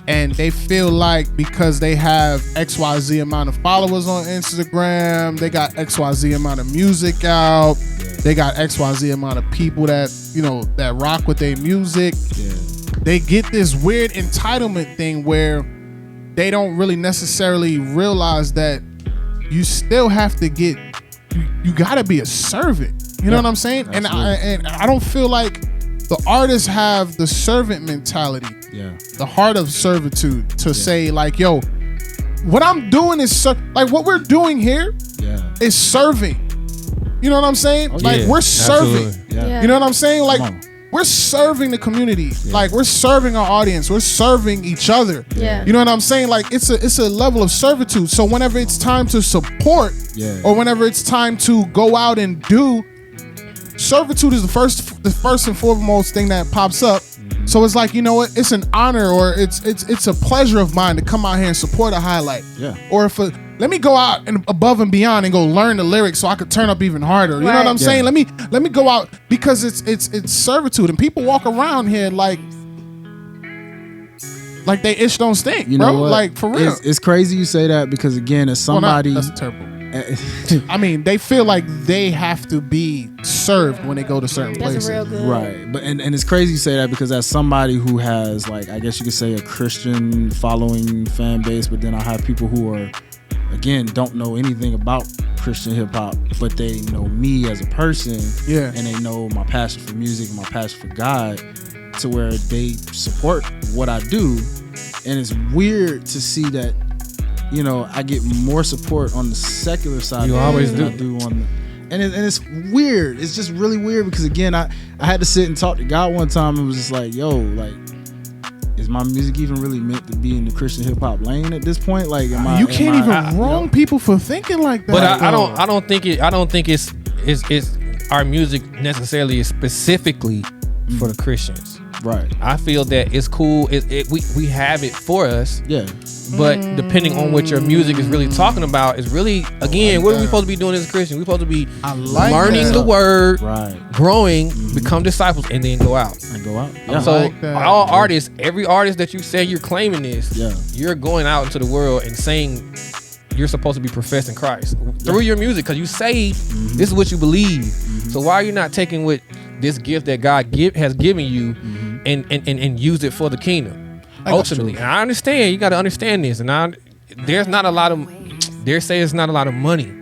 and they feel like because they have XYZ amount of followers on Instagram, they got XYZ amount of music out, they got XYZ amount of people that, you know, that rock with their music. They get this weird entitlement thing where they don't really necessarily realize that you still have to get, you gotta be a servant. You know what I'm saying? Absolutely. And I don't feel like the artists have the servant mentality, the heart of servitude to say like, yo, what I'm doing is like what we're doing here is serving. You know what I'm saying? We're serving. You know what I'm saying? Like we're serving the community. Like we're serving our audience. We're serving each other. You know what I'm saying? Like it's a level of servitude. So whenever it's time to support, or whenever it's time to go out and do, servitude is the first and foremost thing that pops up. So it's like, you know what, it's an honor, or it's a pleasure of mine to come out here and support a HiLite. Or if let me go out and above and beyond and go learn the lyrics so I could turn up even harder. You know what I'm saying? Let me go out, because it's servitude, and people walk around here like they ish don't stink, you bro. Know what? Like for real. It's crazy you say that, because again, as somebody, that's terrible. I mean, they feel like they have to be served when they go to certain places. Real good. Right. But and it's crazy you say that, because as somebody who has, like, I guess you could say a Christian following fan base, but then I have people who are, again, don't know anything about Christian hip hop, but they know me as a person, and they know my passion for music and my passion for God, to where they support what I do. And it's weird to see that, you know, I get more support on the secular side than I do on the, and it's weird. It's just really weird, because again, I had to sit and talk to God one time and was just like, yo, like, is my music even really meant to be in the Christian hip hop lane at this point? Like, you can't even wrong people for thinking like that. But I don't think it's our music necessarily is specifically for the Christians. Right. I feel that it's cool. We have it for us. But depending on what your music is really talking about, is really, again, what are we supposed to be doing as a Christian? We're supposed to be learning the word, growing, become disciples, and then go out. So all artists, every artist that you say you're claiming this, you're going out into the world and saying you're supposed to be professing Christ through your music, because you say this is what you believe. So why are you not taking what this gift that God has given you and use it for the kingdom? Ultimately, and I understand, you got to understand this, and there's not a lot of, it's not a lot of money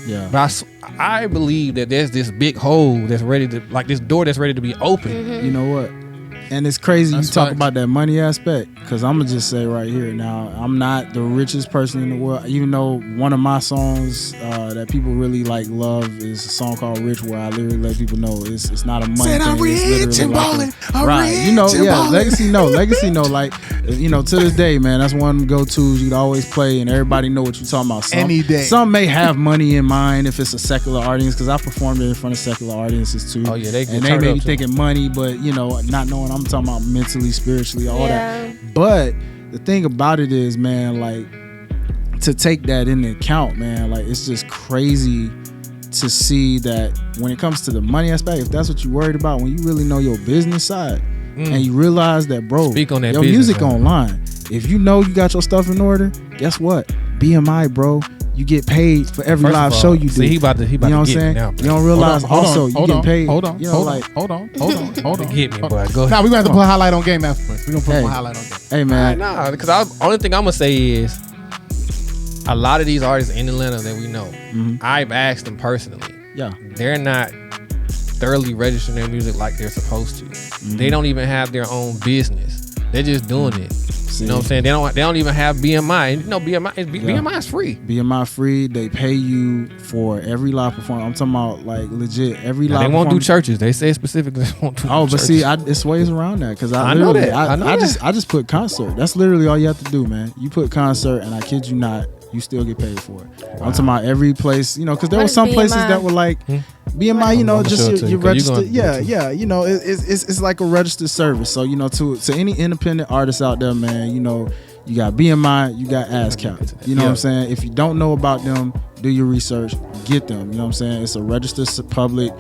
Yeah. But I believe that there's this big hole that's ready to, like this door that's ready to be open. Mm-hmm. You know what? And it's crazy That's you talk facts. about that money aspect, because I'm going to just say right here now, I'm not the richest person in the world, even though one of my songs that people really like love is a song called Rich, where I literally let people know it's not a money Said thing. I'm rich it's and like ballin', right. You know, yeah, legacy no. Like, you know, to this day, man, that's one of them go-tos you'd always play and everybody know what you're talking about. Any day. Some may have money in mind if it's a secular audience, because I performed it in front of secular audiences too. Oh yeah, they And they may be thinking money, but you know, not knowing I'm talking about mentally, spiritually, all that. But the thing about it is, man, like, to take that into account, man, like, it's just crazy to see that when it comes to the money aspect, if that's what you're worried about, when you really know your business side and you realize that, bro, Speak on that your business, music man. online, if you know you got your stuff in order, guess what? BMI, bro. You get paid for every First live of all, show you do. see, he about to you know what I'm get me saying? now, You don't realize also you get paid. Hold on. You know, like, hold on. Get me, boy. Go ahead. Now we're gonna have to put highlight on game afterwards. We're gonna put Hey. more highlight on game. hey, man. Nah, because only thing I'm gonna say is a lot of these artists in Atlanta that we know, I've asked them personally. Yeah. They're not thoroughly registering their music like they're supposed to. They don't even have their own business. They're just doing it. You know what I'm saying? They don't even have BMI. And you know, BMI is free. BMI free. They pay you for every live performance. I'm talking about, like, legit every Now, live. they won't do performance. churches. They say specifically they won't do Oh, but churches. see, it's ways around that, because I know literally, that. I know that. I just put concert. That's literally all you have to do, man. You put concert, and I kid you not, you still get paid for it. I'm talking about every place, you know, because there What were is some places BMI? that were like BMI, you know, I'm gonna show it just to your you, 'cause you registered. gonna- Yeah, you know, it's like a registered service. So, you know, to any independent artists out there, man, you know, you got BMI, you got ASCAP. You know what I'm saying? If you don't know about them, do your research, get them. You know what I'm saying? It's a registered public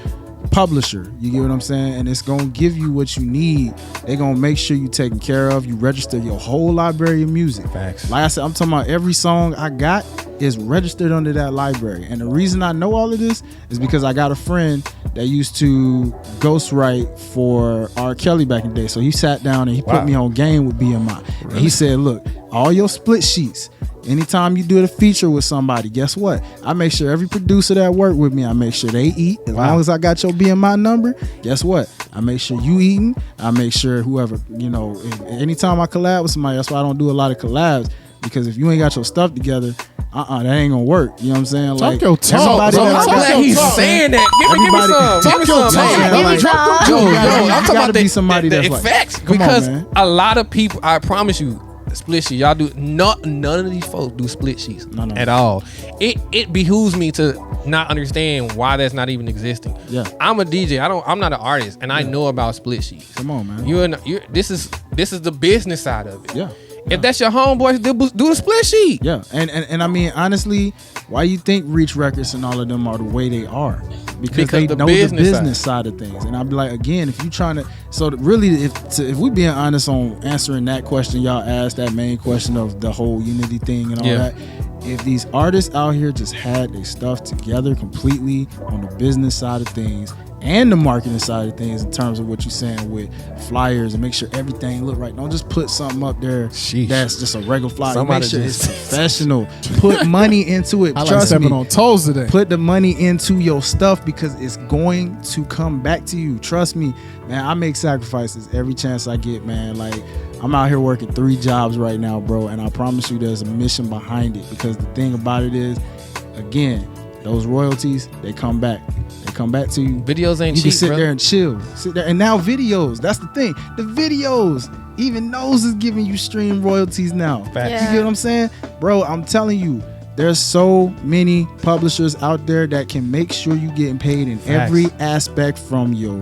publisher. You get what I'm saying? And it's gonna give you what you need. They're gonna make sure you taken care of. You register your whole library of music. Facts. Like I said, I'm talking about every song I got is registered under that library. And the reason I know all of this is because I got a friend that used to ghostwrite for R. Kelly back in the day. So he sat down and he put me on game with BMI. And he said, look, all your split sheets, anytime you do a feature with somebody, guess what? I make sure every producer that work with me, I make sure they eat. As long as I got your BMI number, guess what? I make sure you eating. I make sure whoever, you know, anytime I collab with somebody, that's why I don't do a lot of collabs, because if you ain't got your stuff together, that ain't gonna work. You know what I'm saying? Like, your talk. everybody So that I I'm got- glad he's saying that. Give me Everybody- some. Give me your some. talk. man. Yeah, like, Yo, you gotta I'm talking be about the somebody the that's like, effects, come on, because man. a lot of people, I promise you, split sheet. Y'all do none of these folks do split sheets No. at all. It behooves me to not understand why that's not even existing. Yeah. I'm a DJ. I'm not an artist, and I know about split sheets. Come on, man. This is the business side of it. Yeah. If that's your homeboys, do the split sheet. Yeah, and I mean, honestly, why you think Reach Records and all of them are the way they are? Because they the know the business business side of things. And I'd be like, again, if you trying to, so really, if we being honest on answering that question y'all asked, that main question of the whole unity thing and all that, if these artists out here just had their stuff together completely on the business side of things and the marketing side of things, in terms of what you're saying with flyers, and make sure everything look right. Don't just put something up there that's just a regular flyer. Somebody Make sure just- it's professional. Put money into it. I like Trust stepping me. on toes today. Put the money into your stuff, because it's going to come back to you. Trust me, man. I make sacrifices every chance I get, man. Like, I'm out here working 3 jobs right now, bro, and I promise you there's a mission behind it, because the thing about it is, again, those royalties, they come back. They come back to you. Videos ain't You cheap, can sit bro. there and chill. Sit there. And now videos, that's the thing. The videos, even those is giving you stream royalties now. Facts. You get what I'm saying? Bro, I'm telling you, there's so many publishers out there that can make sure you getting paid in every aspect from your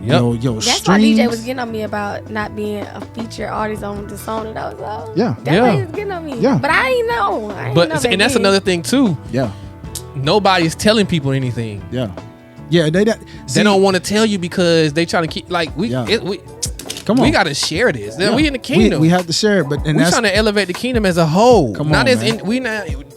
That's streams. why DJ was getting on me about not being a feature artist on the song that I was on. Yeah. That's why he was getting on me. Yeah. But I ain't know. I But ain't know and that's another thing too. Yeah. Nobody's telling people anything. Yeah. Yeah, they don't want to tell you because they trying to keep like we Yeah. Come on. we got to share this. Yeah. We in the kingdom. We have to share it, but We're trying to elevate the kingdom as a whole. Come not on, as man.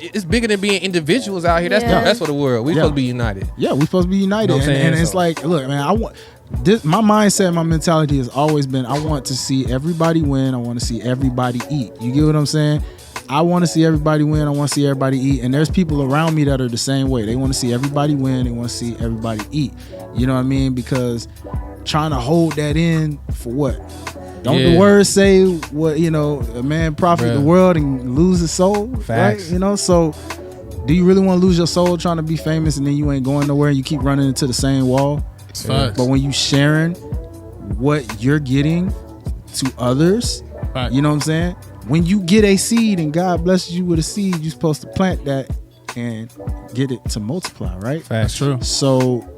it's bigger than being individuals out here. That's Yeah. that's for the world. We Yeah. supposed to be united. Yeah, we supposed to be united. You know what I'm and saying? it's So- like, look, man, I want this. My mindset, my mentality has always been, I want to see everybody win. I want to see everybody eat. You get what I'm saying? I want to see everybody win. I want to see everybody eat. And there's people around me that are the same way. They want to see everybody win. They want to see everybody eat. You know what I mean? Because trying to hold that in for what? Don't the words say what, you know, a man profit the world and lose his soul? Facts. Right? You know, so do you really want to lose your soul trying to be famous and then you ain't going nowhere and you keep running into the same wall? Facts. But when you sharing what you're getting to others, you know what I'm saying? When you get a seed and God blesses you with a seed, you're supposed to plant that and get it to multiply, right? That's true. So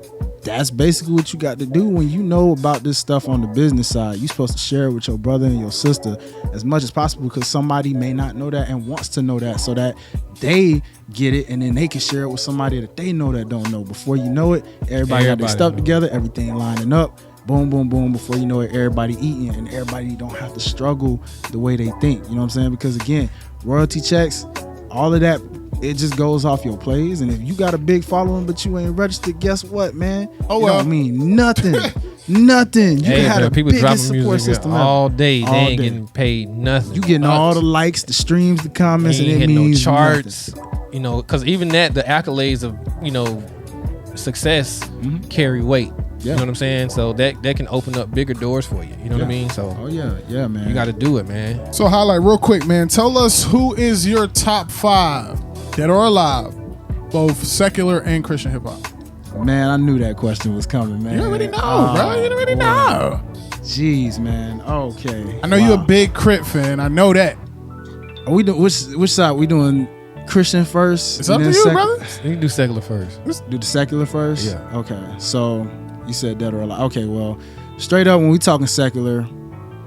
that's basically what you got to do when you know about this stuff on the business side. You're supposed to share it with your brother and your sister as much as possible because somebody may not know that and wants to know that so that they get it and then they can share it with somebody that they know that don't know. Before you know it, everybody got their stuff together, everything lining up. Boom, boom, boom. Before you know it, everybody eating and everybody don't have to struggle the way they think. You know what I'm saying? Because again, royalty checks, all of that, it just goes off your plays. And if you got a big following but you ain't registered, guess what, man? Oh, well. It don't mean nothing. Nothing. You can have the people biggest support system all day. They ain't getting paid nothing. You getting all the likes, the streams, the comments, and it means no charts. Nothing. You know, because even that, the accolades of, you know, success carry weight. Yeah. You know what I'm saying? So that can open up bigger doors for you. You know what I mean? So yeah, man. You got to do it, man. So HiLite, real quick, man. Tell us who is your top 5, dead or alive, both secular and Christian hip hop. Man, I knew that question was coming, man. You already know, bro. You already know. Jeez, man. Okay. I know you're a big Crit fan. I know that. Are we doing which side? We doing Christian first? It's up to you, brother. You can do secular first. Let's do the secular first. Yeah. Okay. So. You said dead or alive. Okay, well, straight up, when we talking secular,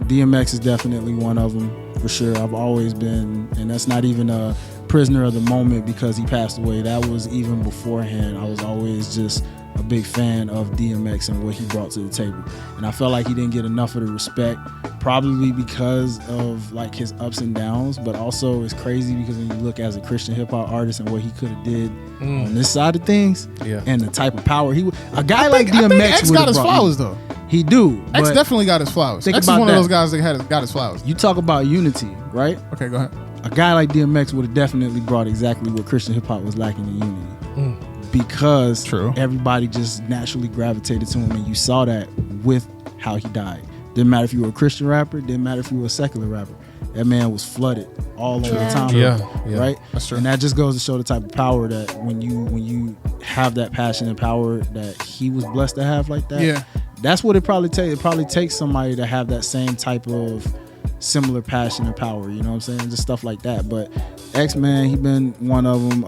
DMX is definitely one of them, for sure. I've always been, and that's not even a prisoner of the moment because he passed away. That was even beforehand. I was always just a big fan of DMX and what he brought to the table. And I felt like he didn't get enough of the respect, probably because of like his ups and downs, but also it's crazy because when you look as a Christian hip hop artist and what he could have did on this side of things and the type of power he would, a guy like DMX X got his flowers though. He do. X definitely got his flowers. X is one of those guys that got his flowers. You talk about unity, right? Okay, go ahead. A guy like DMX would have definitely brought exactly what Christian hip hop was lacking in unity. Because everybody just naturally gravitated to him, and you saw that with how he died. Didn't matter if you were a Christian rapper, didn't matter if you were a secular rapper. That man was flooded all over the time. Right? That's true. And that just goes to show the type of power that when you have that passion and power that he was blessed to have like that. That's what it probably takes. It probably takes somebody to have that same type of similar passion and power, you know what I'm saying? Just stuff like that. But X, man, he been one of them.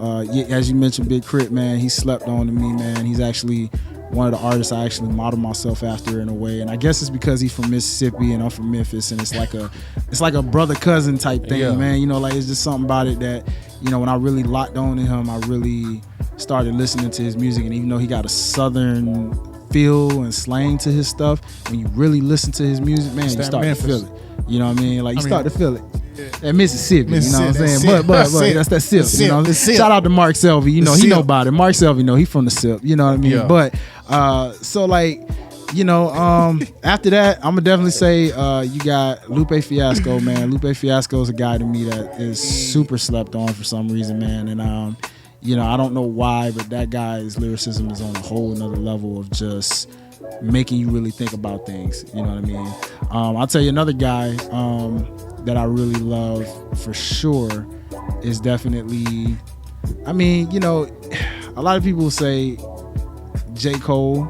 As you mentioned, Big Crit, man, he slept on to me, man. He's actually one of the artists I actually model myself after in a way. And I guess it's because he's from Mississippi and I'm from Memphis, and it's like a brother cousin type thing, man. You know, like it's just something about it that, you know, when I really locked on to him, I really started listening to his music. And even though he got a southern feel and slang to his stuff, when you really listen to his music, man, you start to feel it. You know what I mean? Like you start to feel it. That Mississippi, you know what I'm saying? But that's that sip. You know, shout out to Mark Selvey. You know, he know about it. Mark Selvey, know he from the sip. You know what I mean? Yeah. But so like, you know, after that, I'm gonna definitely say you got Lupe Fiasco, man. Lupe Fiasco is a guy to me that is super slept on for some reason, man. And you know, I don't know why, but that guy's lyricism is on a whole nother level of just making you really think about things. You know what I mean? I'll tell you another guy that I really love for sure is definitely, I mean, you know, a lot of people say J. Cole,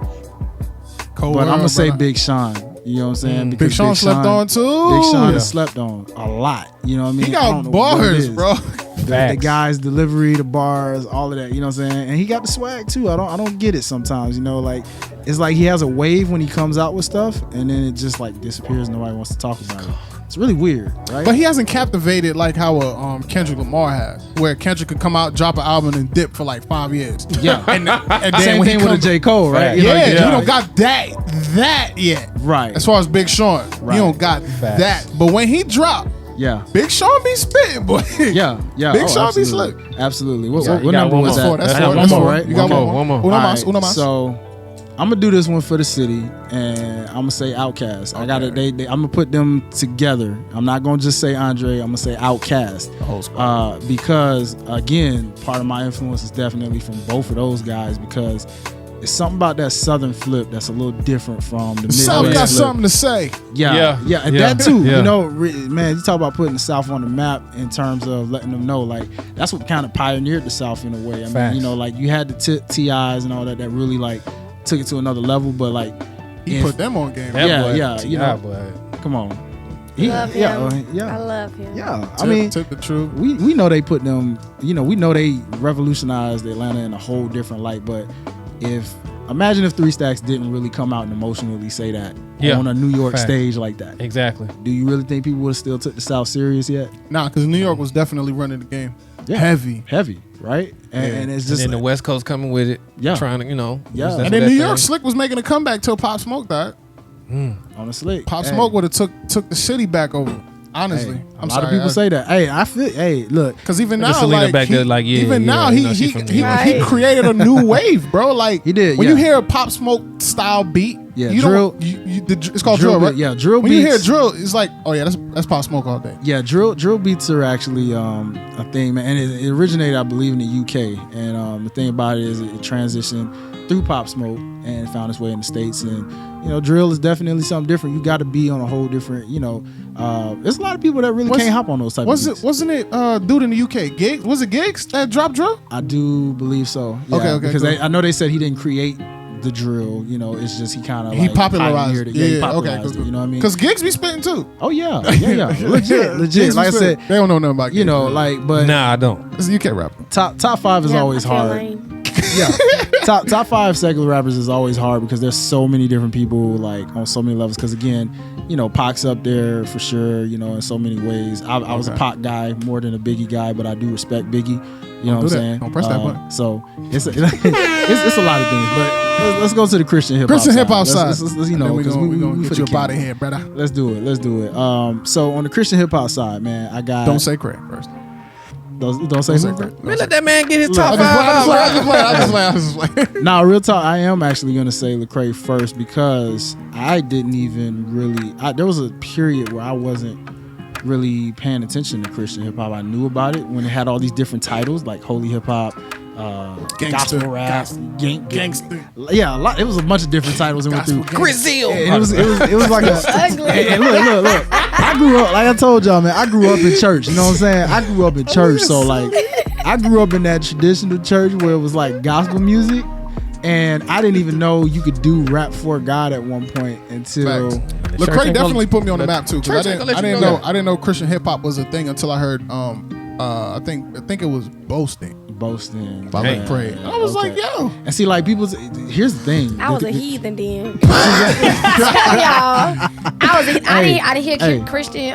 but I'm gonna say Big Sean. You know what I'm saying? Because Big Sean slept on too. Big Sean is slept on a lot. You know what I mean? He got bars, bro. The guy's delivery, the bars, all of that. You know what I'm saying? And he got the swag too. I don't get it sometimes. You know, like it's like he has a wave when he comes out with stuff, and then it just like disappears. Nobody wants to talk about it. It's really weird, right? But he hasn't captivated like how Kendrick Lamar has, where Kendrick could come out, drop an album, and dip for like 5 years. Yeah, and then same thing with a J. Cole, right? You don't got that yet, right? As far as Big Sean, you don't got that. But when he dropped, Big Sean be spitting, boy. Big Sean be slick. Absolutely. What number was that? That's four, right? You got one more. Uno más. So I'm gonna do this one for the city, and I'm gonna say Outkast. Okay. I gotta. I'm gonna put them together. I'm not gonna just say Andre. I'm gonna say Outkast. Because again, part of my influence is definitely from both of those guys because it's something about that Southern flip that's a little different from the Midwest. South got something to say. Yeah, and that too. You know, man, you talk about putting the South on the map in terms of letting them know, like that's what kind of pioneered the South in a way. I mean, you know, like you had the TIs and all that really like took it to another level, but like he put them on game. You know, come on. I love him. Yeah, I mean, took the truth. We know they put them. You know, we know they revolutionized Atlanta in a whole different light. But imagine if 3 Stacks didn't really come out and emotionally say that on a New York stage like that. Exactly. Do you really think people would have still took the South serious yet? Nah, because New York was definitely running the game. Yeah. Heavy, right? And it's just and then the West Coast coming with it. Yeah, trying to And then New York Slick was making a comeback till Pop Smoke died. On the Slick, Pop Smoke would have took the city back over. Honestly, a lot of people say that. I feel. Look, because even now, he created a new wave, bro. Like he did. When you hear a Pop Smoke style beat, drill. It's called drill, right? Yeah, drill. When you hear drill, it's like, oh yeah, that's Pop Smoke all day. Yeah, drill beats are actually a thing, man, and it originated, I believe, in the UK. And the thing about it is, it transitioned through Pop Smoke and found its way in the States. And you know, drill is definitely something different. You got to be on a whole different, there's a lot of people that really can't hop on those type of beats. Wasn't it dude in the UK, Gigs? Was it Gigs that dropped drill? I do believe so. Yeah, okay. Because I know they said he didn't create the drill, it's just he kind of he popularized it. He popularized it, you know what I mean? Because Gigs be spitting too. Oh yeah, legit. Like I said, they don't know nothing about Gigs. But nah, I don't. It's a UK rapper. Top 5 is always hard. Yeah, top 5 secular rappers is always hard because there's so many different people like on so many levels. Because again, Pac's up there for sure. In so many ways. I was a Pac guy more than a Biggie guy, but I do respect Biggie. You know what I'm saying? Don't press that button. So it's a lot of things, but let's go to the Christian hip hop. Christian hip hop side. Let's because we're gonna get your body here, brother. Let's do it. So on the Christian hip hop side, man, I got. Don't say Craig first. Don't say Craig. Man, let that man get his top 5. I just play. Nah, real talk. I am actually gonna say Lecrae first because I didn't even really. There was a period where I wasn't really paying attention to Christian hip hop. I knew about it when it had all these different titles like holy hip hop, gospel rap, gangster. Yeah, a lot. It was a bunch of different titles and went through. Grizzle. It was like a ugly. And look. I grew up, like I told y'all, man. I grew up in church. You know what I'm saying? I grew up in church, so like I grew up in that traditional church where it was like gospel music. And I didn't even know you could do rap for God at one point until Lecrae definitely put me on the map too. Cause I didn't know Christian hip hop was a thing until I heard I think it was Boasting by Lecrae. I was like, yo. And see, like people, here's the thing. I was a heathen then. Y'all, I didn't hear Christian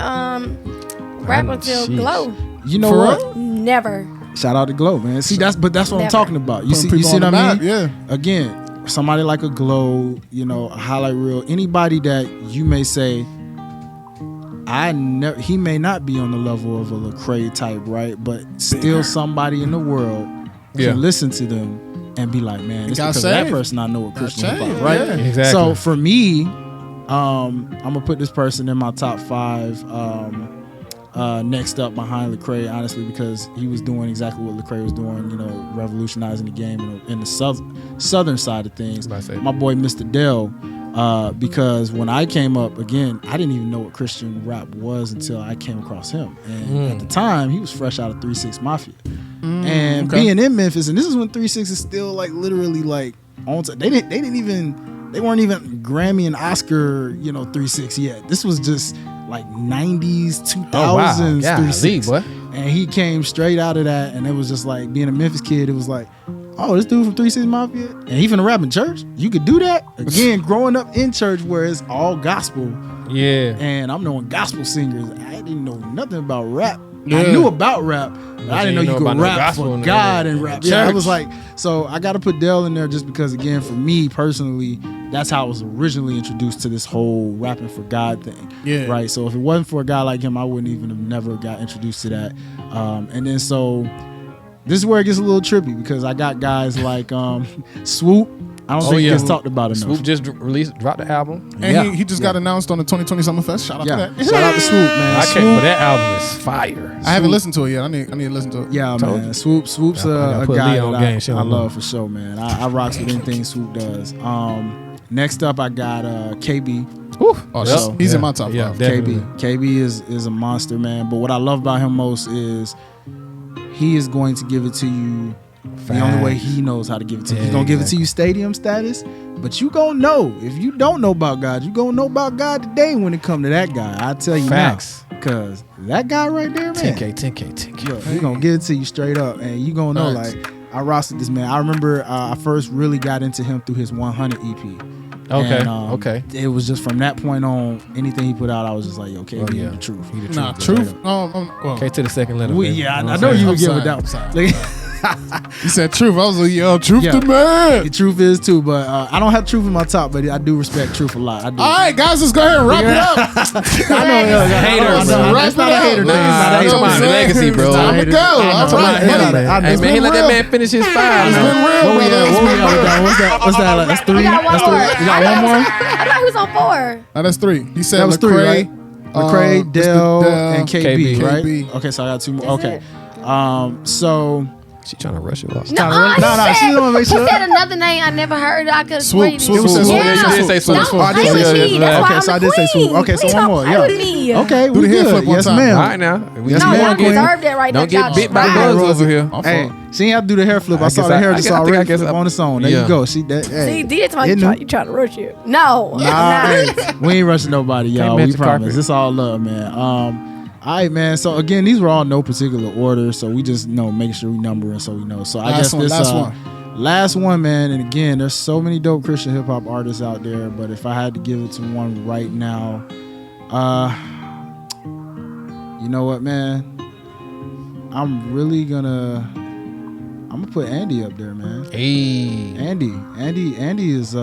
rap until Glow. You know what? Never. Shout out to Glow, man. See, that's what I'm talking about. You see what I mean? Yeah. Again, somebody like a Glow, a Hi-Lite Real, anybody that you may say, he may not be on the level of a Lecrae type, right? But still somebody in the world can listen to them and be like, man, it's because of that person I know what Christian hip hop, right? Yeah. Exactly. So for me, I'm gonna put this person in my top 5. Next up behind Lecrae, honestly, because he was doing exactly what Lecrae was doing, revolutionizing the game in the southern side of things. My boy Mr. Dell, because when I came up, again, I didn't even know what Christian rap was until I came across him. And at the time, he was fresh out of 3 6 Mafia. And being in Memphis, and this is when 3 6 is still like literally like on top. They weren't even Grammy and Oscar, 3 6 yet. This was just like 90s, 2000s, 3 6. And he came straight out of that, and it was just like being a Memphis kid. It was like, oh, this dude from 3 6 Mafia, and he finna rap in church. You could do that again. Growing up in church where it's all gospel, and I'm knowing gospel singers. I didn't know nothing about rap. I knew about rap, but I didn't know you could rap for God and rap. Yeah, I was like, so I got to put Dell in there just because, again, for me personally, that's how I was originally introduced to this whole rapping for God thing. Yeah. Right. So if it wasn't for a guy like him, I wouldn't even have never got introduced to that. And then so this is where it gets a little trippy because I got guys like Swoop. I don't think he gets talked about enough. Swoop just dropped the album. And he just got announced on the 2020 Summerfest. Shout out to that. Shout out to Swoop, man. I can't, but that album is fire. I haven't listened to it yet. I need to listen to it. Yeah, man. Swoop's a guy that I love for sure, man. I rocks with anything Swoop does. Next up, I got KB. Oh, he's in my top 5. KB is a monster, man. But what I love about him most is he is going to give it to you the only way he knows how to give it to you. He's going to give it to you stadium status, but you going to know. If you don't know about God, you going to know about God today when it come to that guy. I tell you Facts. now. Because that guy right there, man. 10K. He's going to give it to you straight up. And you going to know, like, I rostered this man. I remember I first really got into him through his 100 EP. Okay. It was just from that point on, anything he put out, I was just like, okay, the truth. He the truth. Nah, truth. Okay, to the second letter. I know you would give it that. You said truth. I was like, yo, truth the man. The truth is too, but I don't have truth in my top, but I do respect truth a lot. I do. All right, guys, let's go ahead and wrap it up. I know, haters. It's not a hater thing. It's my legacy, bro. Time to go. All right, hey, man, he let that man finish his 5. It's been real, What's that? That's 3. We got one more. You got one more? I thought he was on 4. Oh, that's 3. He said that was 3, right? Lecrae, Dell, and KB, right? KB. Okay, so I got 2 more. Okay. So she trying to rush you off. She's gonna make sure. He said another name I never heard. I could Swoop. You did say Swoop. So I did say Swoop. Okay, so one more. Yeah. Okay, we good. Yes, ma'am. All right now. Y'all deserve that right now. Don't get bit by bugs over here. Hey, she ain't have to do the hair flip. I saw the hair just already on its own. There you go. See that? See, DJ you trying to rush you? No. Nah, we ain't rushing nobody, y'all. We promise. It's all love, man. All right, man. So again, these were all no particular order, so we just make sure we number it so we know. So I guess this last one, man. And again, there's so many dope Christian hip hop artists out there, but if I had to give it to one right now, you know what, man? I'm gonna put Andy up there, man. Hey, Andy is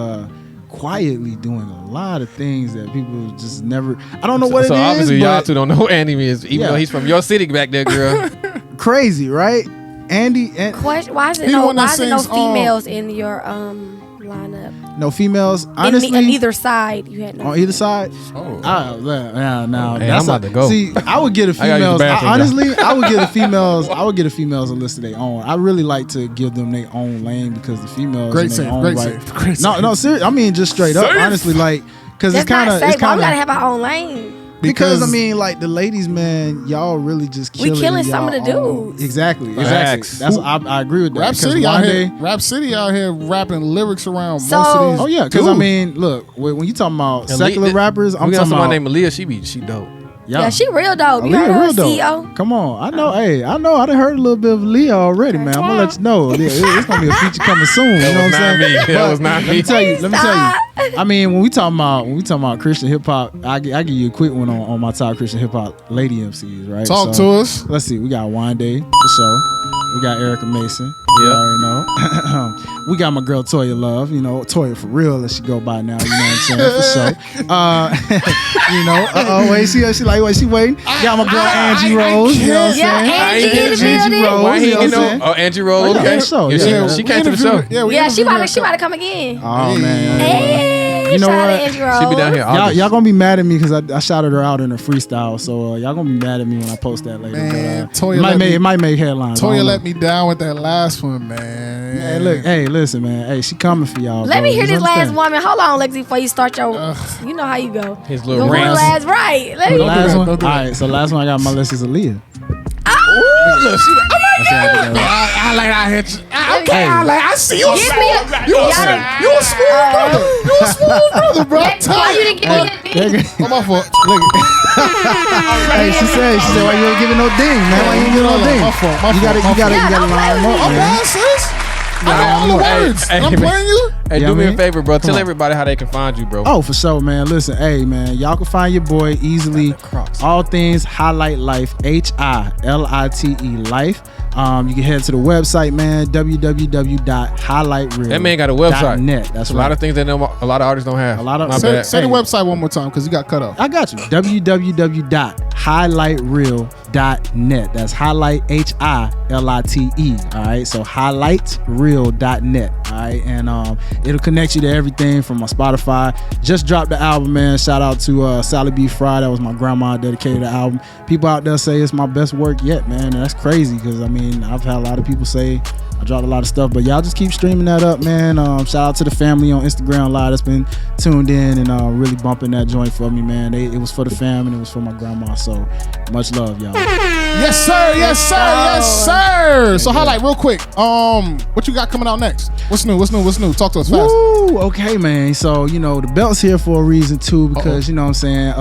quietly doing a lot of things that people just never. I don't know what it is. So obviously y'all two don't know who Andy is, even though he's from your city back there, girl. Crazy, right? Andy. Why is it no females in your lineup? No females. Honestly, on either side, you had no. On either side. Oh, no. Hey, I'm about to go. See, I would get a females. Honestly, I would give the females. I would give the females a list of their own. I really like to give them their own lane because the females. Great save. No, seriously. I mean, just straight up. Honestly, like, because it's kind of. We gotta have our own lane. Because I mean, like the ladies, man, y'all really just killing some of the dudes. Exactly. That's I agree with that. Rap City out here rapping lyrics around most of these. Oh yeah, because I mean, look, when you talking about secular rappers, I'm talking about somebody named Aliyah. She dope. Yeah, she real dope. You heard her CEO? Come on, I know. Hey, I know. I done heard a little bit of Aliyah already, man. I'm gonna let you know. It's gonna be a feature coming soon. You know what I'm saying? That was not me. Let me tell you. I mean, when we talking about Christian hip hop, I give you a quick one on my top Christian hip hop lady MCs, right? Talk to us. Let's see. We got Wande for sure. We got Erica Mason. You already know. We got my girl Toya Love. You know, Toya for real, as she go by now. You know what I'm saying? For sure. You know. Wait, she waiting. Got my girl Angie Rose. You know what I'm saying? Angie Rose. Why he Angie Rose? Okay. She came to the show. Yeah, she about to come again. Oh man. Hey, you know what? Angie Rose. She be down here. Y'all gonna be mad at me because I shouted her out in a freestyle. So y'all gonna be mad at me when I post that later. Man, but, it might make headlines. Toya let me down with that last one, man. Man, look, hey, listen, man. Hey, she coming for y'all. Let me hear this last woman. Hold on, Lexi, before you start your. You know how you go. His little rant. Last right. Let me. Last one. All right, so last one I got on my list is Aliyah. Look, I like I hit you. I see you. You a smooth brother. You a smooth brother, bro. Why you didn't give me I'm my fault. Look. Hey, she said, why you ain't giving no ding, man? Why you ain't giving no ding? My fault. You gotta line them up. I'm bad, sis. I know all the words. I'm playing you. Hey, do me a favor, bro. Tell everybody how they can find you, bro. Oh, for sure, man. Listen, hey, man. Y'all can find your boy easily. All things HiLite Life, HiLite Life. You can head to the website, man, www.HiLiteReal. That man got a website. .net. That's a lot of things that a lot of artists don't have. Say the website one more time because you got cut off. I got you. www.HiLiteReal.net. HiLiteReal.net. That's HiLite HILITE. All right, so HiLiteReal.net. All right, and it'll connect you to everything from my Spotify. Just dropped the album, man. Shout out to Sally B4EY. That was my grandma dedicated the album. People out there say it's my best work yet, man. And that's crazy because I mean I've had a lot of people say I dropped a lot of stuff, but y'all just keep streaming that up, man. Shout out to the family on Instagram Live that's been tuned in and really bumping that joint for me, man. It was for the fam and it was for my grandma, so much love, y'all. Yes, sir. Yes, sir. Yes, sir. So, HiLite, real quick. What you got coming out next? What's new? Talk to us fast. Woo, okay, man. So, the belt's here for a reason, too, because, you know what I'm saying,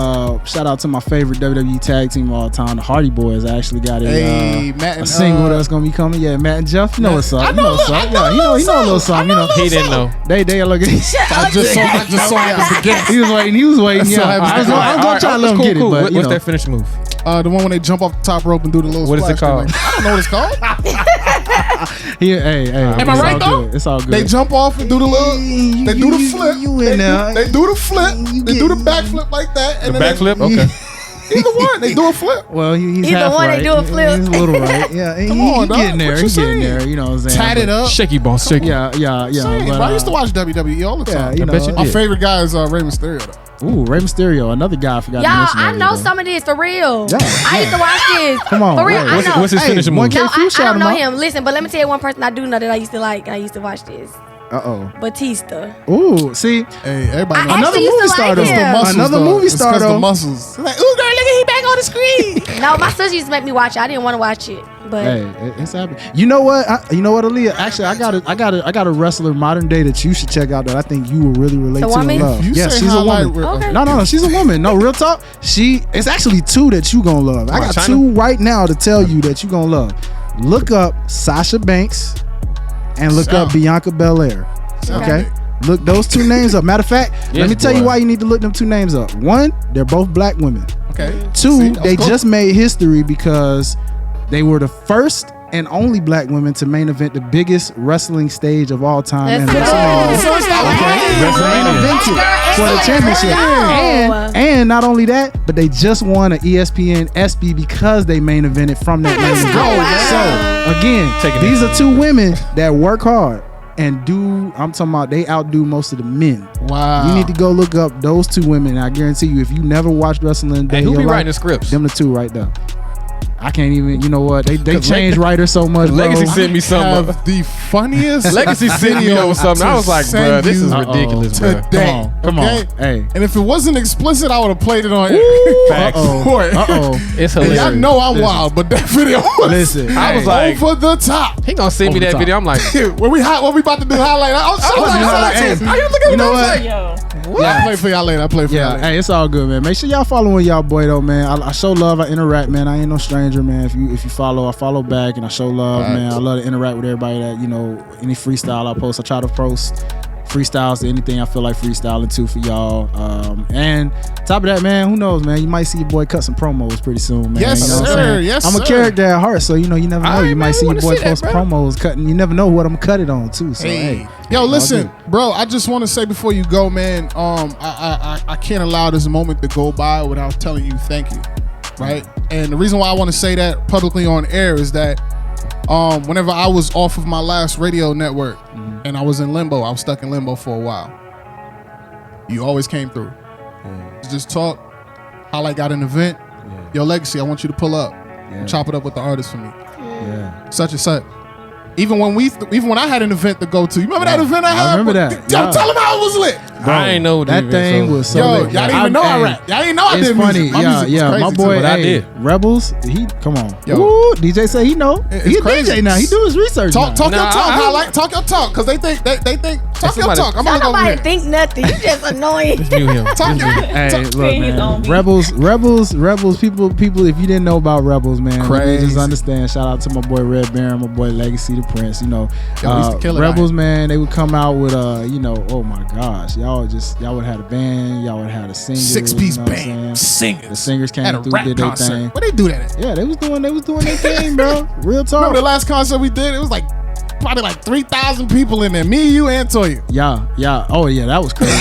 shout out to my favorite WWE tag team of all time, the Hardy Boys. I actually got a single that's going to be coming. Yeah, Matt and Jeff, you know what's up. I know a little something. He didn't know. They are looking. I just saw him at the beginning. He was waiting. Yeah, I'm going to try to let him get it. But, what's that finish move? The one when they jump off the top rope and do the little what splash. Is it called? I don't know what it's called. Hey. Am I right though? It's all good. They jump off and do the little. They do the flip. They do the flip. They do the backflip like that. And the backflip? Okay. Either one, they do a flip. Well, he's either half one, right. they do a flip. He's a little right. Yeah, Come on, dog. Getting there. He's getting there. You know what I'm saying? Tat it up. Shaky boss, shaky. Yeah. But I used to watch WWE all the time. Yeah, my favorite guy is Rey Mysterio though. Ooh, Rey Mysterio, another guy I forgot to Y'all, mention. I know some of this for real. Yeah. I used to watch this. Come on. For real, I know. What's his finishing move? No, I don't know him. Listen, but let me tell you one person I do know that I used to like. I used to watch this. Batista. Ooh, see. Hey, everybody knows. Another movie star. Another movie star. The muscles. Like, ooh, girl, look at he back on the screen. No, my sister used to make me watch it. I didn't want to watch it, but hey, it's happening. You know what? Aliyah. Actually, I got a wrestler modern day that you should check out that I think you will really relate to and love. Yes, she's a woman. Okay. No, she's a woman. No, real talk. It's actually two that you gonna love. I got two right now to tell you that you gonna love. Look up Sasha Banks and look up Bianca Belair. Okay. Look those two names up. Matter of fact, let me tell you why you need to look them two names up. One, they're both black women. Okay. Two, they just made history because they were the first and only black women to main event the biggest wrestling stage of all time. And for the championship. And not only that, but they just won an ESPN ESPY because they main evented from that main event. So again, these are two women that work hard and I'm talking about they outdo most of the men. Wow. You need to go look up those two women. I guarantee you, if you never watched wrestling, who be writing the scripts? Them the two right there. I can't even, you know what? They changed writers so much. Legacy sent me something. The funniest Legacy sent me over something. I was like, bro, this is ridiculous, bro. Today. Come on. Hey. And if it wasn't explicit, I would have played it on here. It's hilarious. I know I'm wild, but that video was I was like over the top. He gonna send me that video. I'm like, when we about to do HiLite, I was like, you looking at know what? What? I play for y'all later. Hey, it's all good, man. Make sure y'all following y'all boy though, man. I show love. I interact, man. I ain't no stranger, man. If you follow, I follow back, and I show love, man. I love to interact with everybody that any freestyle I post. I try to post freestyles to anything I feel like freestyling to for y'all. And top of that, man, who knows, man? You might see your boy cut some promos pretty soon, man. Yes, sir. Yes, I'm a character at heart, so you never know. You might see your boy post promos cutting. You never know what I'm cutting on too. So hey. Yo, listen, bro. I just want to say before you go, man. I can't allow this moment to go by without telling you thank you, right? And the reason why I want to say that publicly on air is that whenever I was off of my last radio network and I was in limbo, I was stuck in limbo for a while. You always came through. Just talk. HiLite got an event. Yo, Legacy, I want you to pull up and chop it up with the artist for me. Such and such. Even when I had an event to go to, you remember that event I had? I remember that. Tell them how it was lit. Bro, I ain't know that thing was so lit. Y'all didn't even know I rap. Y'all didn't know I did funny. music. My music was my boy, too, I did. Rebels, come on. Yo. Woo, DJ say he know. He's a DJ now. He do his research. Talk your talk, HiLite. Talk your talk, because they think talk your talk. I'm gonna go over nobody here. think nothing. You just annoying. Just mute him. Hey, look, man. Rebels. People. If you didn't know about Rebels, man, crazy. Just understand. Shout out to my boy Red Baron, my boy Legacy the Prince. Rebels, man. They would come out with oh my gosh, y'all would have had a band, y'all would have had a singer, 6-piece band, singers. The singers came through, did their thing. Where they do that at? Yeah, they was doing their thing, bro. Real talk. Remember the last concert we did? It was like probably like 3,000 people in there. Me, you, and Toya. Yeah. Oh yeah, that was crazy.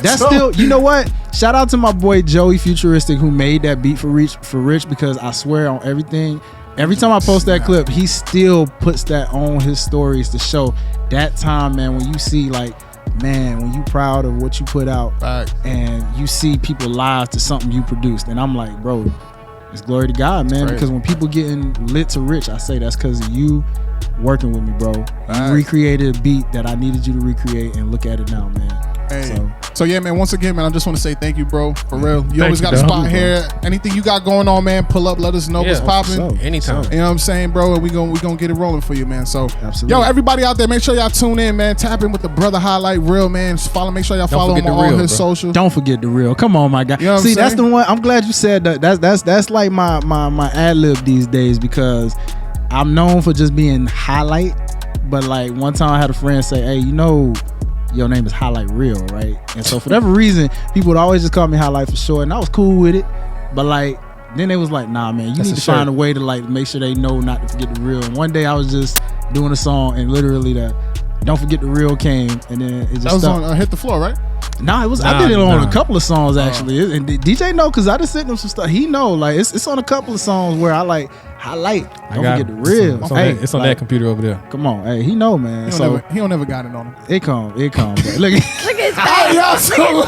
That's still, you know what? shout out to my boy Joey Futuristic who made that beat for Rich because I swear on everything. Every time I post that clip, he still puts that on his stories to show that time, man, when you see like, man, when you proud of what you put out and you see people live to something you produced. And I'm like, bro, it's glory to God, man. Because when people getting lit to Rich, I say that's because of you working with me, bro. You recreated a beat that I needed you to recreate, and look at it now, man. Hey. So yeah, man, once again, man, I just want to say thank you, bro. For real. You always got a spot here. Anything you got going on, man, pull up, let us know what's popping. Anytime. You know what I'm saying, bro? And we gonna get it rolling for you, man. So yo, everybody out there, make sure y'all tune in, man. Tap in with the brother HiLite Real, man. Make sure y'all follow him on all his social. Don't forget the real. Come on, my guy. You know See, that's the one. I'm glad you said that. That's like my ad lib these days because I'm known for just being HiLite. But like one time I had a friend say, hey, you know, your name is HiLite Real, right? And so for whatever reason, people would always just call me HiLite for short, and I was cool with it. But like, then they was like, nah, man, you need to find a way to like make sure they know not to forget the real. And one day I was just doing a song, and literally the Don't Forget the Real came, and then it just that was on Hit the Floor, right? Nah, it was. I did it on a couple of songs actually, and DJ know because I just sent him some stuff. He know, like it's on a couple of songs where I like highlight. Don't forget the real. It's on that computer over there. Come on, hey, he know, man. He don't never got it on him. It come. Look at his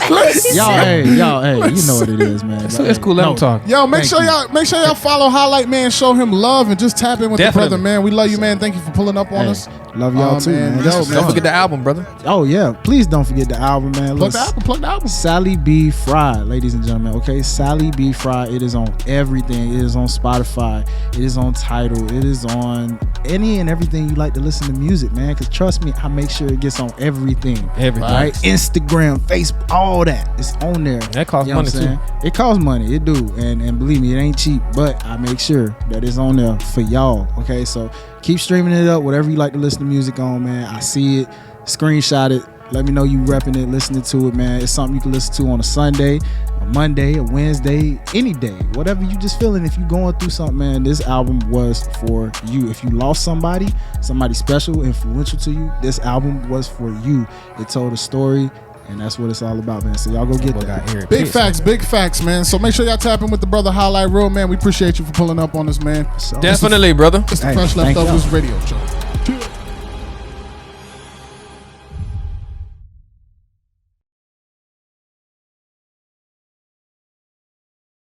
face. y'all, you know what it is, man. It's cool. Let him talk. Yo, make sure y'all follow HiLite, man. Show him love and just tap in with the brother, man. We love you, man. Thank you for pulling up on us. Love y'all too, man. Don't forget the album, brother. Oh yeah, please don't forget the album, man. Plug the album. Sally B4EY, ladies and gentlemen. Okay, Sally B4EY. It is on everything. It is on Spotify. It is on Tidal. It is on any and everything you like to listen to music, man. Because trust me, I make sure it gets on everything. Right? Instagram, Facebook, all that. It's on there. That costs money too. It costs money. It do, and believe me, it ain't cheap. But I make sure that it's on there for y'all. Okay, so keep streaming it up. Whatever you like to listen to music on, man. I see it. Screenshot it. Let me know you repping it, listening to it, man. It's something you can listen to on a Sunday, a Monday, a Wednesday, any day. Whatever you just feeling. If you going through something, man, this album was for you. If you lost somebody special, influential to you, this album was for you. It told a story, and that's what it's all about, man. So y'all go get that. Big facts, man. So make sure y'all tap in with the brother HiLite Real, man. We appreciate you for pulling up on us, man. Definitely, brother. It's the Fresh Leftovers Radio Show.